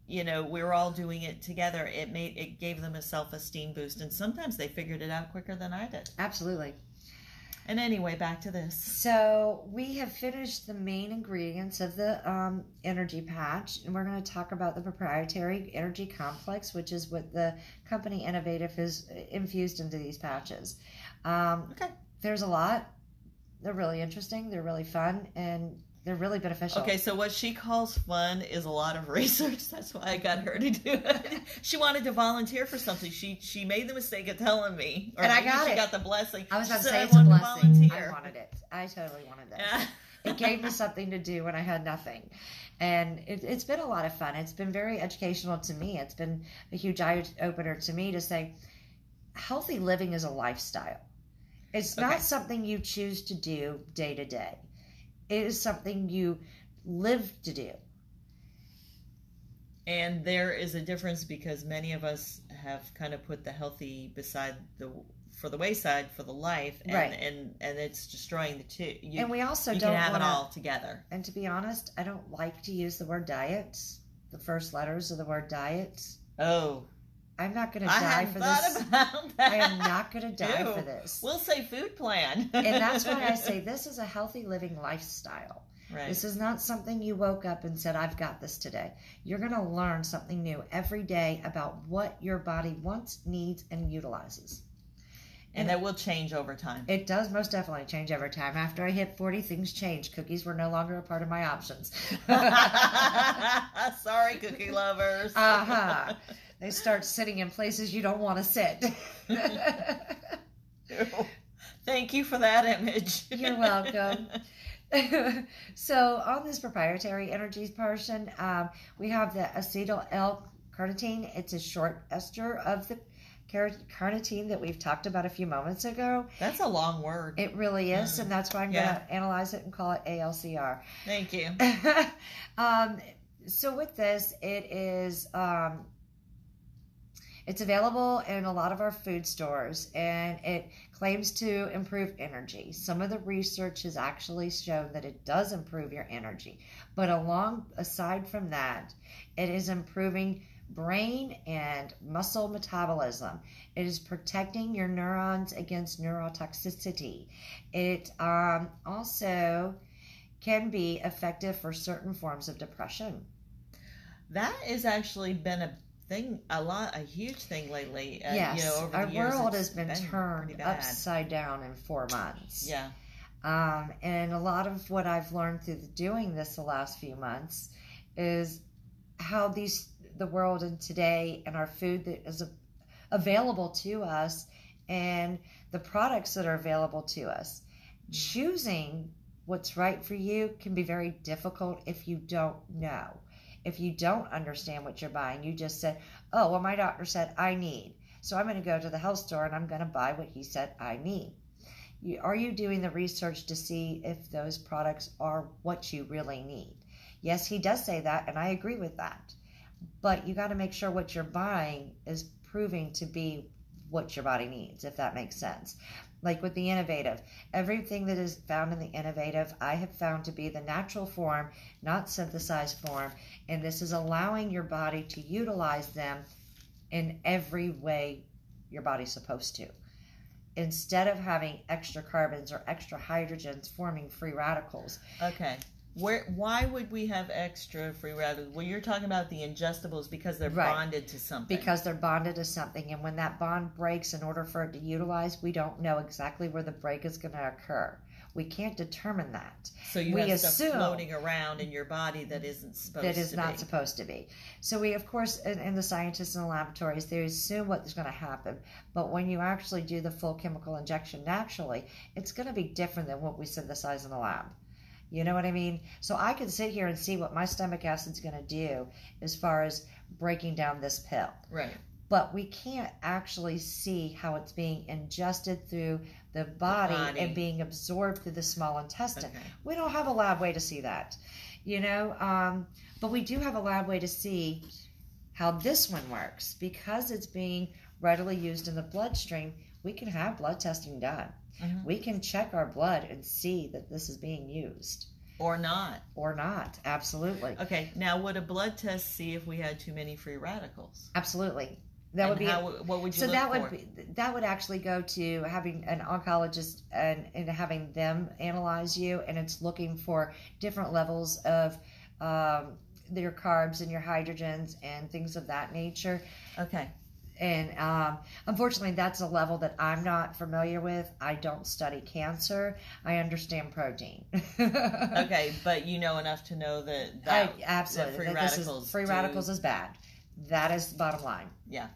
we were all doing it together. It gave them a self-esteem boost, and sometimes they figured it out quicker than I did. Absolutely. And anyway, back to this. So we have finished the main ingredients of the energy patch, and we're going to talk about the proprietary energy complex, which is what the company Innovative has infused into these patches. Okay. There's a lot. They're really interesting. They're really fun, and they're really beneficial. Okay, so what she calls fun is a lot of research. That's why I got her to do it. She wanted to volunteer for something. She made the mistake of telling me. And I got it. She got the blessing. I was about to say say it's a blessing. I wanted it. I totally wanted this. Yeah. It gave me something to do when I had nothing. And it's been a lot of fun. It's been very educational to me. It's been a huge eye-opener to me to say healthy living is a lifestyle. It's not something you choose to do day to day. It is something you live to do. And there is a difference because many of us have kind of put the healthy for the wayside for the life, and right. and it's destroying the two. And we also you don't can have it all together. And to be honest, I don't like to use the word diet. The first letters of the word diet. Oh. I'm not going to die for this. About that. I am not going to die for this. We'll say food plan. And that's why I say this is a healthy living lifestyle. Right. This is not something you woke up and said, I've got this today. You're going to learn something new every day about what your body wants, needs, and utilizes. And that will change over time. It does most definitely change over time. After I hit 40, things changed. Cookies were no longer a part of my options. Sorry, cookie lovers. Uh-huh. They start sitting in places you don't want to sit. Thank you for that image. You're welcome. So on this proprietary energies portion, we have the acetyl L-carnitine. It's a short ester of the carnitine that we've talked about a few moments ago. That's a long word. It really is, and that's why I'm going to analyze it and call it ALCR. Thank you. So with this, it is... it's available in a lot of our food stores, and it claims to improve energy. Some of the research has actually shown that it does improve your energy. But aside from that, it is improving brain and muscle metabolism. It is protecting your neurons against neurotoxicity. It also can be effective for certain forms of depression. That has actually been a huge thing lately. Yes, over the our years, world has been turned upside down in 4 months. Yeah. And a lot of what I've learned through doing this the last few months is how the world and today and our food that is available to us and the products that are available to us. Choosing what's right for you can be very difficult if you don't know. If you don't understand what you're buying, you just said, oh, well, my doctor said I need. So I'm going to go to the health store and I'm going to buy what he said I need. Are you doing the research to see if those products are what you really need? Yes, he does say that, and I agree with that. But you got to make sure what you're buying is proving to be what your body needs, if that makes sense. Like with the Innovative, everything that is found in the Innovative, I have found to be the natural form, not synthesized form, and this is allowing your body to utilize them in every way your body's supposed to. Instead of having extra carbons or extra hydrogens forming free radicals. Okay. Why would we have extra free radicals? Well, you're talking about the ingestibles because they're bonded to something. Because they're bonded to something, and when that bond breaks, in order for it to utilize, we don't know exactly where the break is going to occur. We can't determine that. So you have stuff floating around in your body that isn't supposed to be. That is not supposed to be. So we, of course, and the scientists in the laboratories, they assume what's going to happen. But when you actually do the full chemical injection naturally, it's going to be different than what we synthesize in the lab. You know what I mean? So I can sit here and see what my stomach acid's going to do as far as breaking down this pill. Right. But we can't actually see how it's being ingested through the body and being absorbed through the small intestine. Okay. We don't have a lab way to see that, you know, but we do have a lab way to see how this one works. Because it's being readily used in the bloodstream, we can have blood testing done. Mm-hmm. We can check our blood and see that this is being used. Or not. Or not, absolutely. Okay, now would a blood test see if we had too many free radicals? Absolutely. That would be what would you so look that for? That would actually go to having an oncologist and having them analyze you, and it's looking for different levels of your carbs and your hydrogens and things of that nature. Okay. And unfortunately, that's a level that I'm not familiar with. I don't study cancer. I understand protein. Okay, but you know enough to know that absolutely that free radicals is bad. That is the bottom line. Yeah.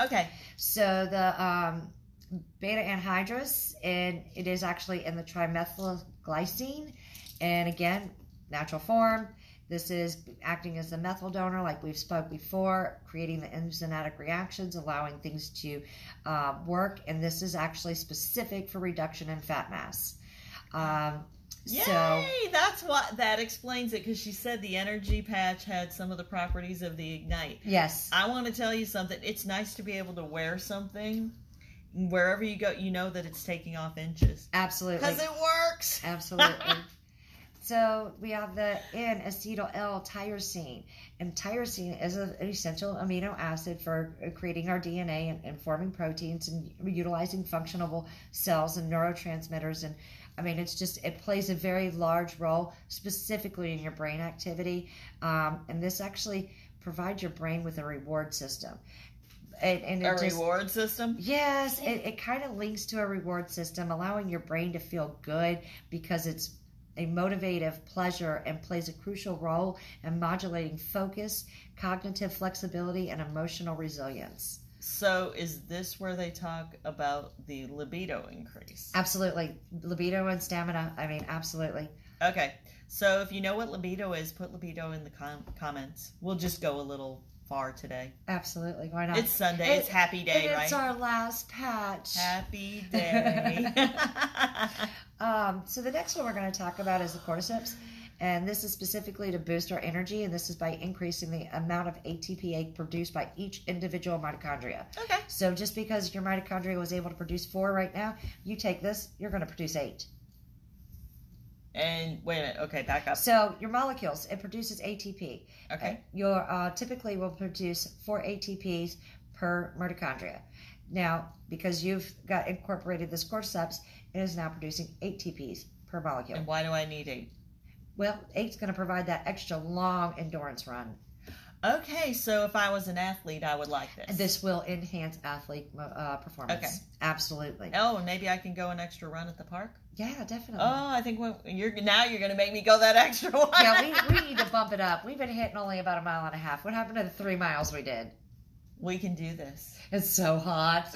Okay. So the beta anhydrous, and it is actually in the trimethylglycine, and again, natural form. This is acting as a methyl donor, like we've spoke before, creating the enzymatic reactions, allowing things to work, and this is actually specific for reduction in fat mass. Yay! So, that explains it, because she said the energy patch had some of the properties of the Ignite. Yes. I want to tell you something. It's nice to be able to wear something wherever you go. You know that it's taking off inches. Absolutely. Because it works. Absolutely. So we have the N-acetyl L-tyrosine, and tyrosine is an essential amino acid for creating our DNA and forming proteins and utilizing functional cells and neurotransmitters. And I mean, it plays a very large role specifically in your brain activity. And this actually provides your brain with a reward system. Reward system? Yes, it kind of links to a reward system, allowing your brain to feel good because it's a motivative pleasure and plays a crucial role in modulating focus, cognitive flexibility, and emotional resilience. So is this where they talk about the libido increase? Absolutely. Libido and stamina. I mean, absolutely. Okay. So if you know what libido is, put libido in the comments. We'll just go a little far today. Absolutely. Why not? It's Sunday. It's happy day, right? It's our last patch. Happy day. So the next one we're going to talk about is the Cordyceps. And this is specifically to boost our energy, and this is by increasing the amount of ATP produced by each individual mitochondria. Okay. So just because your mitochondria was able to produce 4 right now, you take this, you're going to produce 8. And wait a minute. Okay, back up. So your molecules, it produces ATP. Okay. Your typically will produce 4 ATPs per mitochondria. Now, because you've got incorporated this Cordyceps, it is now producing 8 ATPs per molecule. And why do I need 8? Well, 8's going to provide that extra long endurance run. Okay, so if I was an athlete, I would like this. And this will enhance athlete performance. Okay. Absolutely. Oh, and maybe I can go an extra run at the park? Yeah, definitely. Oh, I think you're going to make me go that extra one. Yeah, we need to bump it up. We've been hitting only about 1.5 miles. What happened to the 3 miles we did? We can do this. It's so hot.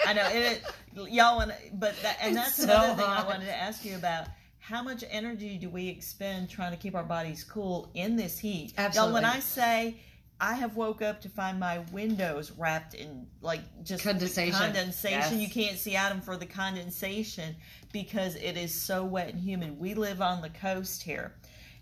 I know. Y'all want to, that's so another thing hot. I wanted to ask you about. How much energy do we expend trying to keep our bodies cool in this heat? Absolutely. Y'all, when I say I have woke up to find my windows wrapped in just condensation. Yes. You can't see out them for the condensation because it is so wet and humid. We live on the coast here,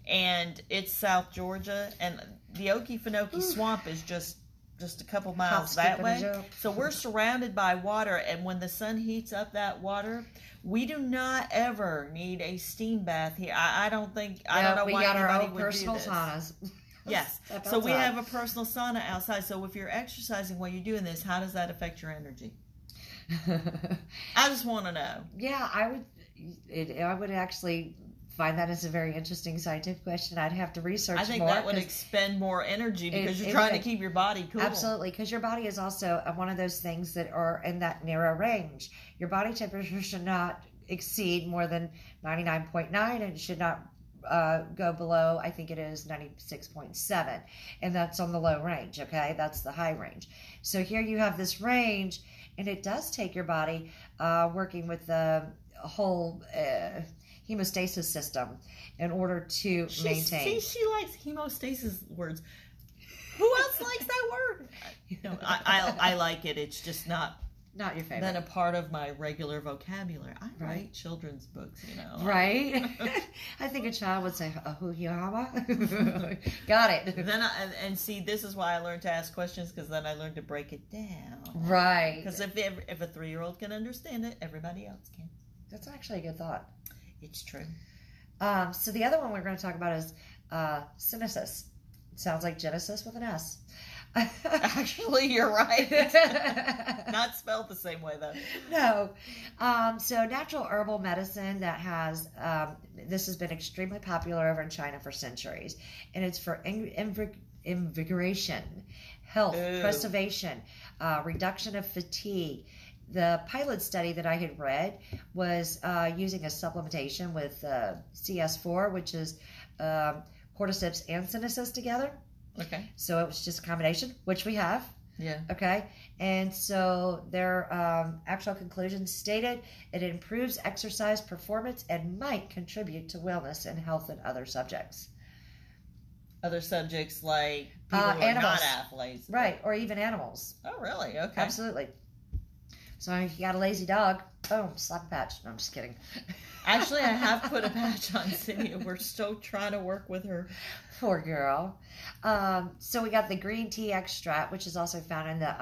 and it's South Georgia, and the Okefenokee Swamp is just a couple miles that way. So we're surrounded by water, and when the sun heats up that water, we do not ever need a steam bath here. I don't know why anybody would do this. We got our own personal saunas. Yes. So we have a personal sauna outside. So if you're exercising while you're doing this, how does that affect your energy? I just want to know. Yeah, I would actually find that as a very interesting scientific question. I'd have to research more. I think that would expend more energy because you're trying to keep your body cool. Absolutely, because your body is also one of those things that are in that narrow range. Your body temperature should not exceed more than 99.9, and it should not go below, I think it is 96.7, and that's on the low range. Okay, that's the high range. So here you have this range, and it does take your body working with the whole hemostasis system in order to maintain. She likes hemostasis words. Who else likes that word? I like it. It's just not your favorite. Then a part of my regular vocabulary. I write children's books, Right? I think a child would say, "Ahuyama." Got it. Then and see, this is why I learned to ask questions, because then I learned to break it down. Right. Because if a 3-year-old can understand it, everybody else can. That's actually a good thought. It's true. So the other one we're going to talk about is synesis. Sounds like Genesis with an S. Actually, you're right. Not spelled the same way, though. No. So natural herbal medicine that has, this has been extremely popular over in China for centuries. And it's for invigoration, health, preservation, reduction of fatigue. The pilot study that I had read was using a supplementation with CS4, which is Cordyceps and synesis together. Okay. So it was just a combination, which we have. Yeah. Okay. And so their actual conclusions stated it improves exercise performance and might contribute to wellness and health in other subjects. Other subjects like people who are not athletes. Right. Or even animals. Oh, really? Okay. Absolutely. So if you got a lazy dog, boom, slap a patch. No, I'm just kidding. Actually, I have put a patch on Cindy. We're still trying to work with her. Poor girl. So we got the green tea extract, which is also found in the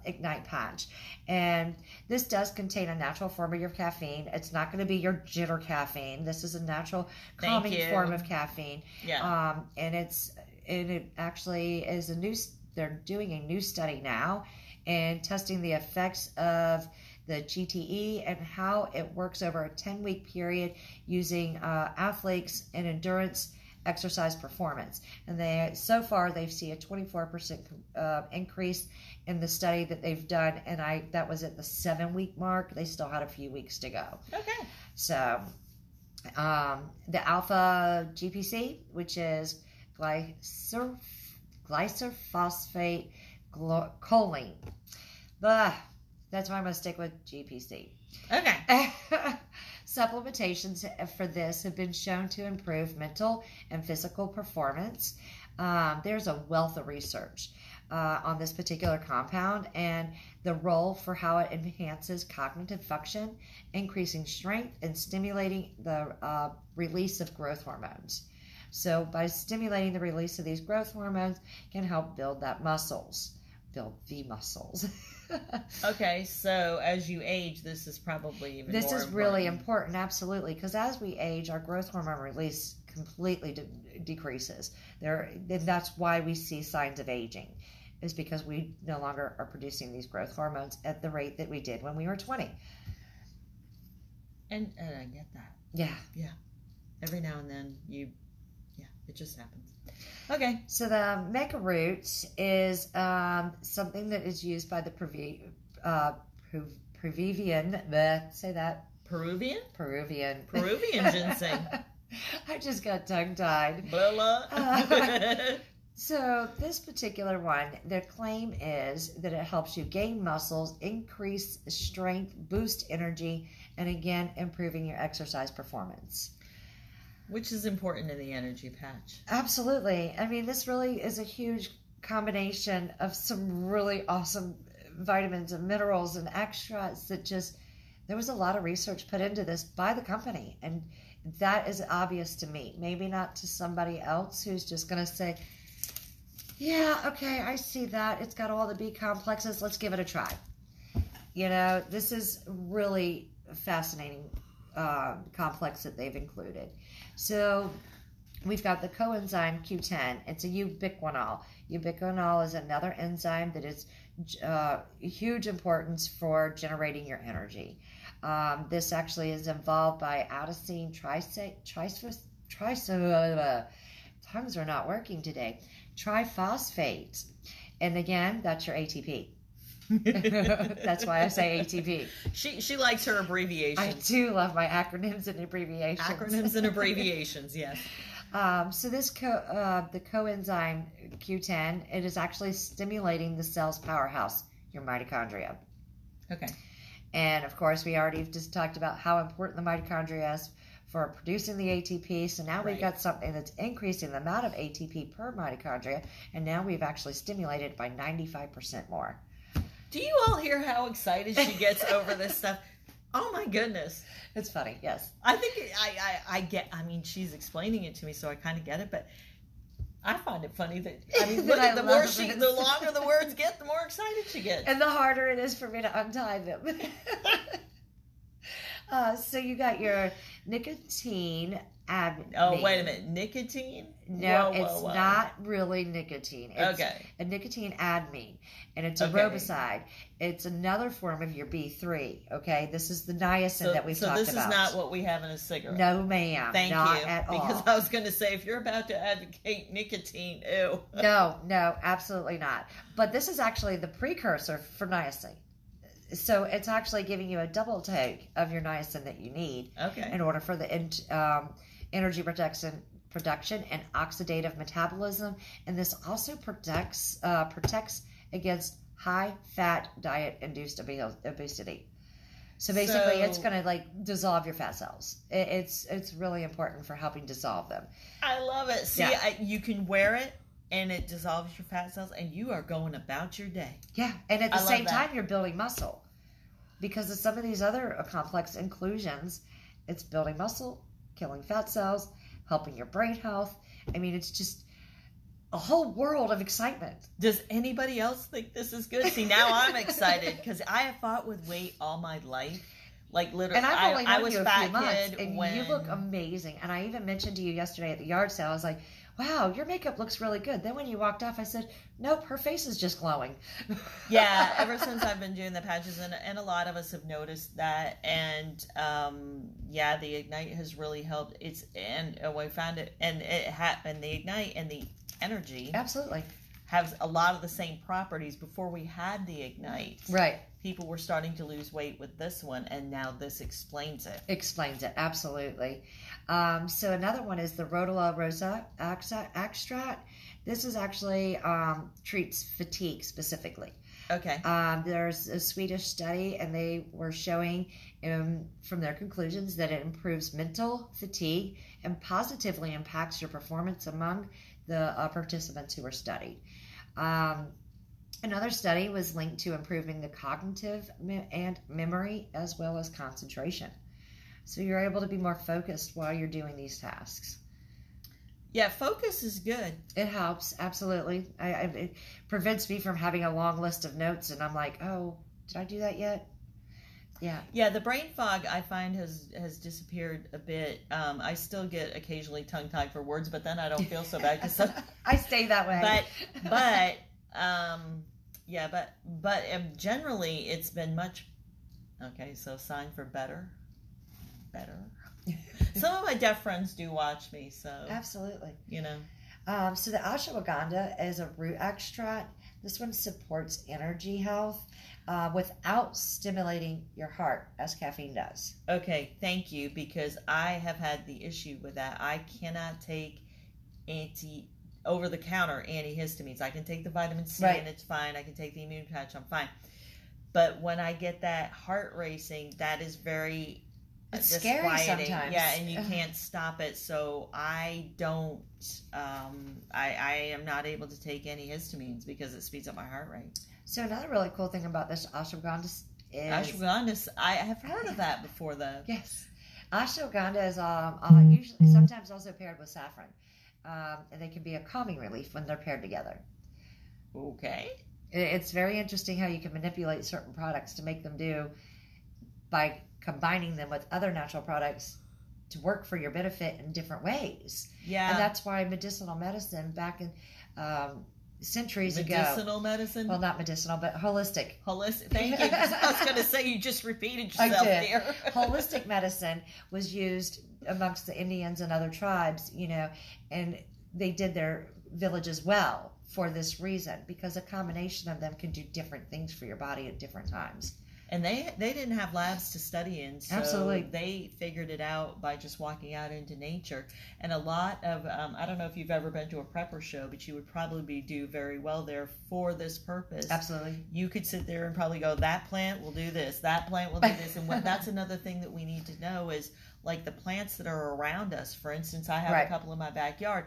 Ignite patch. And this does contain a natural form of your caffeine. It's not going to be your jitter caffeine. This is a natural calming form of caffeine. Yeah. And it actually is they're doing a new study now and testing the effects of the GTE and how it works over a 10-week period using athletes and endurance exercise performance. And so far they've seen a 24% increase in the study that they've done, and that was at the 7-week mark. They still had a few weeks to go. Okay. So the alpha GPC, which is glyphosate choline. That's why I'm going to stick with GPC. Okay. Supplementations for this have been shown to improve mental and physical performance. There's a wealth of research on this particular compound and the role for how it enhances cognitive function, increasing strength, and stimulating the release of growth hormones. So by stimulating the release of these growth hormones can help build the muscles. Okay, so as you age, this is probably even more important. This is really important, absolutely, because as we age, our growth hormone release completely decreases. And that's why we see signs of aging, is because we no longer are producing these growth hormones at the rate that we did when we were 20. And I get that. Yeah. Yeah. Every now and then, it just happens. Okay. So the mega root is something that is used by the Peruvian. Say that. Peruvian ginseng. I just got tongue-tied. Blah, blah. So this particular one, their claim is that it helps you gain muscles, increase strength, boost energy, and again, improving your exercise performance. Which is important in the energy patch. Absolutely. I mean, this really is a huge combination of some really awesome vitamins and minerals and extracts that there was a lot of research put into this by the company. And that is obvious to me. Maybe not to somebody else who's just going to say, yeah, okay, I see that. It's got all the B complexes. Let's give it a try. This is really fascinating complex that they've included. So we've got the Coenzyme Q10. It's a ubiquinol. Ubiquinol is another enzyme that is huge importance for generating your energy. This actually is involved by adenosine tongues are not working today. Triphosphate. And again, that's your ATP. That's why I say ATP. She likes her abbreviations. I do love my acronyms and abbreviations. Acronyms and abbreviations, yes. So this the coenzyme Q10, it is actually stimulating the cell's powerhouse, your mitochondria. Okay. And of course, we already just talked about how important the mitochondria is for producing the ATP. So now we've got something that's increasing the amount of ATP per mitochondria, and now we've actually stimulated by 95% more. Do you all hear how excited she gets over this stuff? Oh my goodness. It's funny, yes. I think I get, I mean, she's explaining it to me, so I kind of get it, but I find it funny that, I mean, look, the longer the words get, the more excited she gets. And the harder it is for me to untie them. So you got your nicotine admin. Oh, wait a minute. Nicotine? No, it's not really nicotine. It's okay. a nicotine admin, and it's a robicide. It's another form of your B3, okay? This is the niacin that we've talked about. So this is not what we have in a cigarette? No, ma'am. Thank not you. At all. Because I was going to say, if you're about to advocate nicotine, ew. No, absolutely not. But this is actually the precursor for niacin. So it's actually giving you a double take of your niacin that you need in order for the energy production and oxidative metabolism. And this also protects against high-fat diet-induced obesity. So basically, it's going to dissolve your fat cells. It's really important for helping dissolve them. I love it. See, you can wear it, and it dissolves your fat cells, and you are going about your day. Yeah, and at the same time, you're building muscle. Because of some of these other complex inclusions, it's building muscle, killing fat cells, helping your brain health. I mean, it's just a whole world of excitement. Does anybody else think this is good? See, now I'm excited, because I have fought with weight all my life. Like, literally, and I've only known you a few months, and you look amazing. And I even mentioned to you yesterday at the yard sale, I was like, wow, your makeup looks really good. Then when you walked off, I said, nope, her face is just glowing. Yeah, ever since I've been doing the patches, and a lot of us have noticed that. And the Ignite has really helped. We found it, and it happened. The Ignite and the energy absolutely has a lot of the same properties. Before we had the Ignite, right? People were starting to lose weight with this one, and now this explains it. Absolutely. So another one is the Rhodiola rosa extract. This is actually treats fatigue specifically. Okay. There's a Swedish study, and they were showing from their conclusions that it improves mental fatigue and positively impacts your performance among the participants who were studied. Another study was linked to improving the cognitive and memory as well as concentration. So you're able to be more focused while you're doing these tasks. Yeah, focus is good. It helps, absolutely. It prevents me from having a long list of notes, and I'm like, oh, did I do that yet? Yeah. Yeah, the brain fog, I find, has disappeared a bit. I still get occasionally tongue-tied for words, but then I don't feel so bad. Cause I stay that way. But generally, it's been much... Okay, so sign for better. Some of my deaf friends do watch me, so... Absolutely. You know. So the ashwagandha is a root extract. This one supports energy health without stimulating your heart, as caffeine does. Okay, thank you, because I have had the issue with that. I cannot take over-the-counter antihistamines. I can take the vitamin C, and it's fine. I can take the immune patch, I'm fine. But when I get that heart racing, that is very... It's scary sometimes. Yeah, and you can't stop it. So I don't, I am not able to take any histamines because it speeds up my heart rate. So another really cool thing about this ashwagandha is... Ashwagandha, I have heard of that before, though. Yes. Ashwagandha is usually sometimes also paired with saffron. And they can be a calming relief when they're paired together. Okay. It's very interesting how you can manipulate certain products to make them do by combining them with other natural products to work for your benefit in different ways. Yeah. And that's why medicinal medicine back in centuries ago. Medicinal medicine? Well, not medicinal, but holistic. Holistic. Thank you. I was going to say you just repeated yourself there. Holistic medicine was used amongst the Indians and other tribes, and they did their village as well for this reason, because a combination of them can do different things for your body at different times. And they didn't have labs to study in, so Absolutely. they figured it out by just walking out into nature. And a lot of, I don't know if you've ever been to a prepper show, but you would probably do very well there for this purpose. Absolutely. You could sit there and probably go, that plant will do this, that plant will do this. And that's another thing that we need to know is, like, the plants that are around us. For instance, I have a couple in my backyard.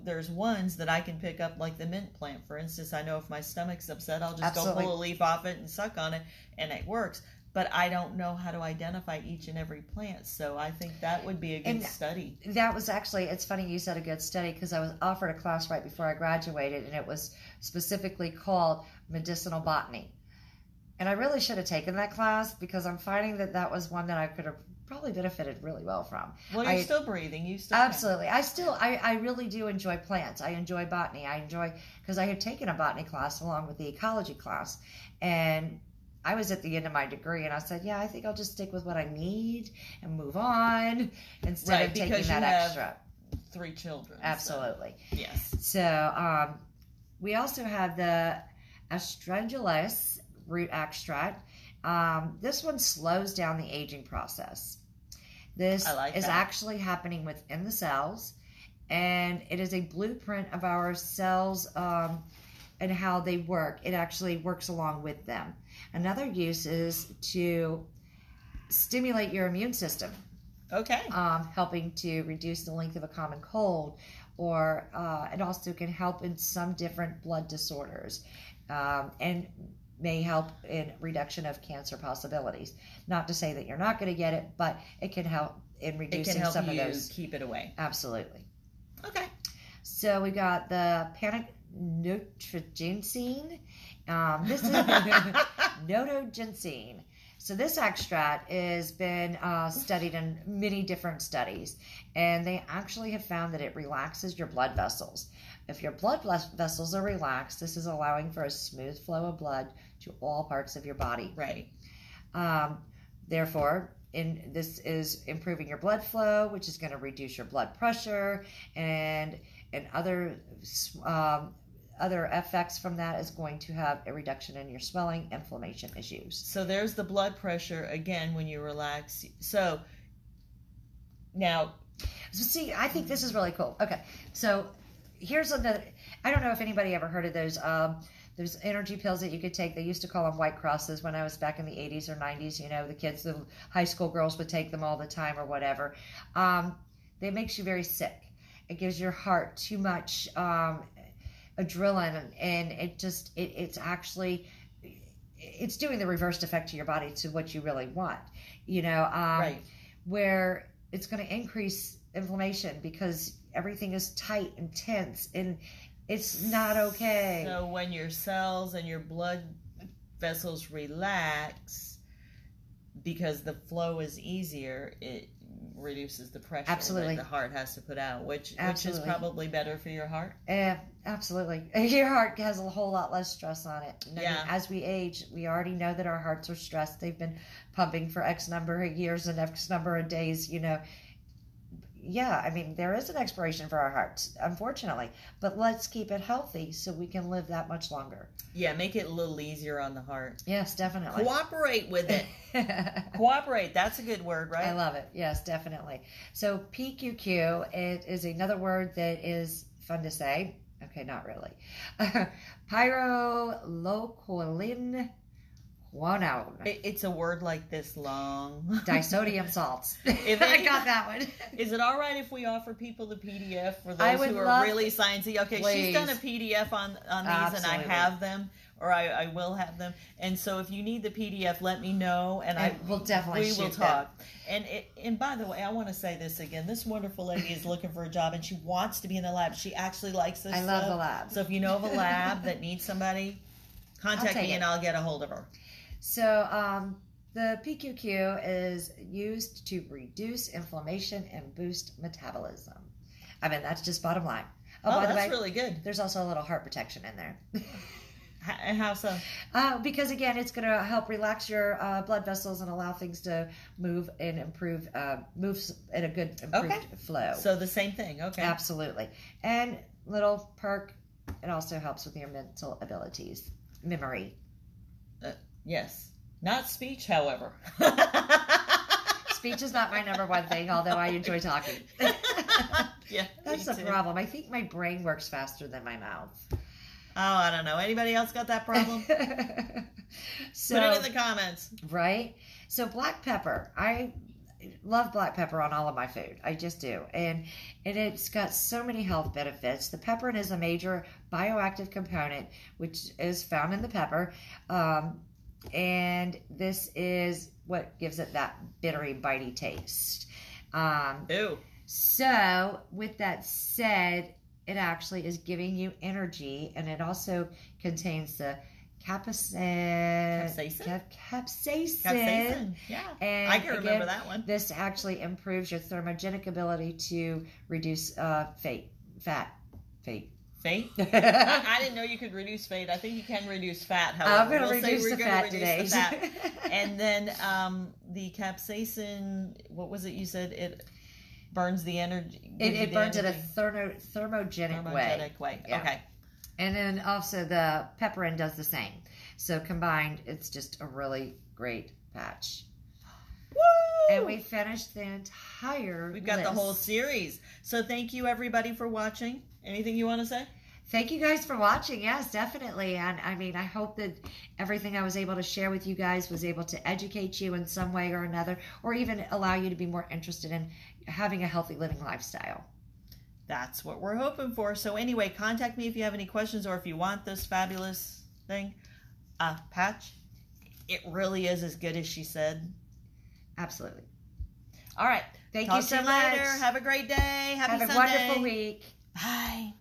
There's ones that I can pick up, like the mint plant, for instance. I know if my stomach's upset, I'll just go pull a leaf off it and suck on it, and it works. But I don't know how to identify each and every plant, so I think that would be a good study. That was actually, it's funny you said a good study, because I was offered a class right before I graduated, and it was specifically called Medicinal Botany. And I really should have taken that class, because I'm finding that was one that I could have probably benefited really well from. Well, you're still breathing. You still absolutely. I really do enjoy plants. I enjoy botany. Because I had taken a botany class along with the ecology class, and I was at the end of my degree, and I said, yeah, I think I'll just stick with what I need and move on instead of taking that extra. 3 children. Absolutely. So, yes. So we also have the Australis root extract. This one slows down the aging process. This is actually happening within the cells, and it is a blueprint of our cells and how they work. It actually works along with them. Another use is to stimulate your immune system. Okay. Helping to reduce the length of a common cold, or it also can help in some different blood disorders, and may help in reduction of cancer possibilities. Not to say that you're not going to get it, but it can help in reducing some of those. Keep it away. Absolutely. Okay. So we got the pananutrigencine. This is notogencine. So this extract has been studied in many different studies, and they actually have found that it relaxes your blood vessels. If your blood vessels are relaxed, this is allowing for a smooth flow of blood to all parts of your body. Right. Therefore, this is improving your blood flow, which is going to reduce your blood pressure, and other effects from that is going to have a reduction in your swelling, inflammation issues. So there's the blood pressure again when you relax. So now, see, I think this is really cool. Okay, so here's another. I don't know if anybody ever heard of those. There's energy pills that you could take. They used to call them White Crosses when I was back in the 80s or 90s. You know, the kids, the high school girls would take them all the time or whatever. They makes you very sick. It gives your heart too much adrenaline, and it's actually doing the reversed effect to your body to what you really want. You know, right. Where it's going to increase inflammation because everything is tight and tense, and it's not okay. So when your cells and your blood vessels relax, because the flow is easier, it reduces the pressure absolutely. that the heart has to put out, which is probably better for your heart. Absolutely. Your heart has a whole lot less stress on it. I mean, as we age, we already know that our hearts are stressed. They've been pumping for X number of years and X number of days, you know. Yeah, I mean, there is an expiration for our hearts, unfortunately. But let's keep it healthy so we can live that much longer. Yeah, make it a little easier on the heart. Yes, definitely. Cooperate with it. Cooperate, that's a good word, right? I love it. Yes, definitely. So PQQ, it is another word that is fun to say. Okay, not really. Pyrrolocholine. Quinone. It's a word like this long. Disodium salts. I got that one. Is it all right if we offer people the PDF for those who are really sciencey? Okay, please. She's done a PDF on these, absolutely. And I have them, or I will have them. And so if you need the PDF, let me know, and we'll definitely we will talk. And by the way, I want to say this again. This wonderful lady is looking for a job, and she wants to be in the lab. She actually likes this stuff. love the lab. So if you know of a lab that needs somebody, contact me and I'll get a hold of her. So the PQQ is used to reduce inflammation and boost metabolism. I mean, that's just bottom line. Oh, by the way, really good. There's also a little heart protection in there. How so? Because again, it's going to help relax your blood vessels and allow things to move and move in a good improved flow. So the same thing, okay. Absolutely. And little perk. It also helps with your mental abilities, memory. Yes. Not speech, however. Speech is not my number one thing, although I enjoy talking. Yeah, that's the problem. I think my brain works faster than my mouth. Oh, I don't know. Anybody else got that problem? So, put it in the comments. Right? So black pepper. I love black pepper on all of my food. I just do. And it's got so many health benefits. The pepperin is a major bioactive component, which is found in the pepper. And this is what gives it that bittery, bitey taste. Ew. So, with that said, it actually is giving you energy, and it also contains the capsaicin. Yeah, and I can remember that one. This actually improves your thermogenic ability to reduce fat. Fate? I didn't know you could reduce fate. I think you can reduce fat. However, I'm going to reduce the fat today. And then the capsaicin, what was it you said? It burns the energy. It burns it a thermogenic way. Yeah. Okay. And then also the pepperin does the same. So combined, it's just a really great patch. Woo! And we finished the entire We've got list. the whole series. So thank you everybody for watching. Anything you want to say? Thank you guys for watching. Yes, definitely. And I mean, I hope that everything I was able to share with you guys was able to educate you in some way or another, or even allow you to be more interested in having a healthy living lifestyle. That's what we're hoping for. So anyway, contact me if you have any questions or if you want this fabulous thing. Patch, it really is as good as she said. Absolutely. All right. Thank you so much. Later. Have a great day. Happy Have a Sunday. wonderful week. Bye.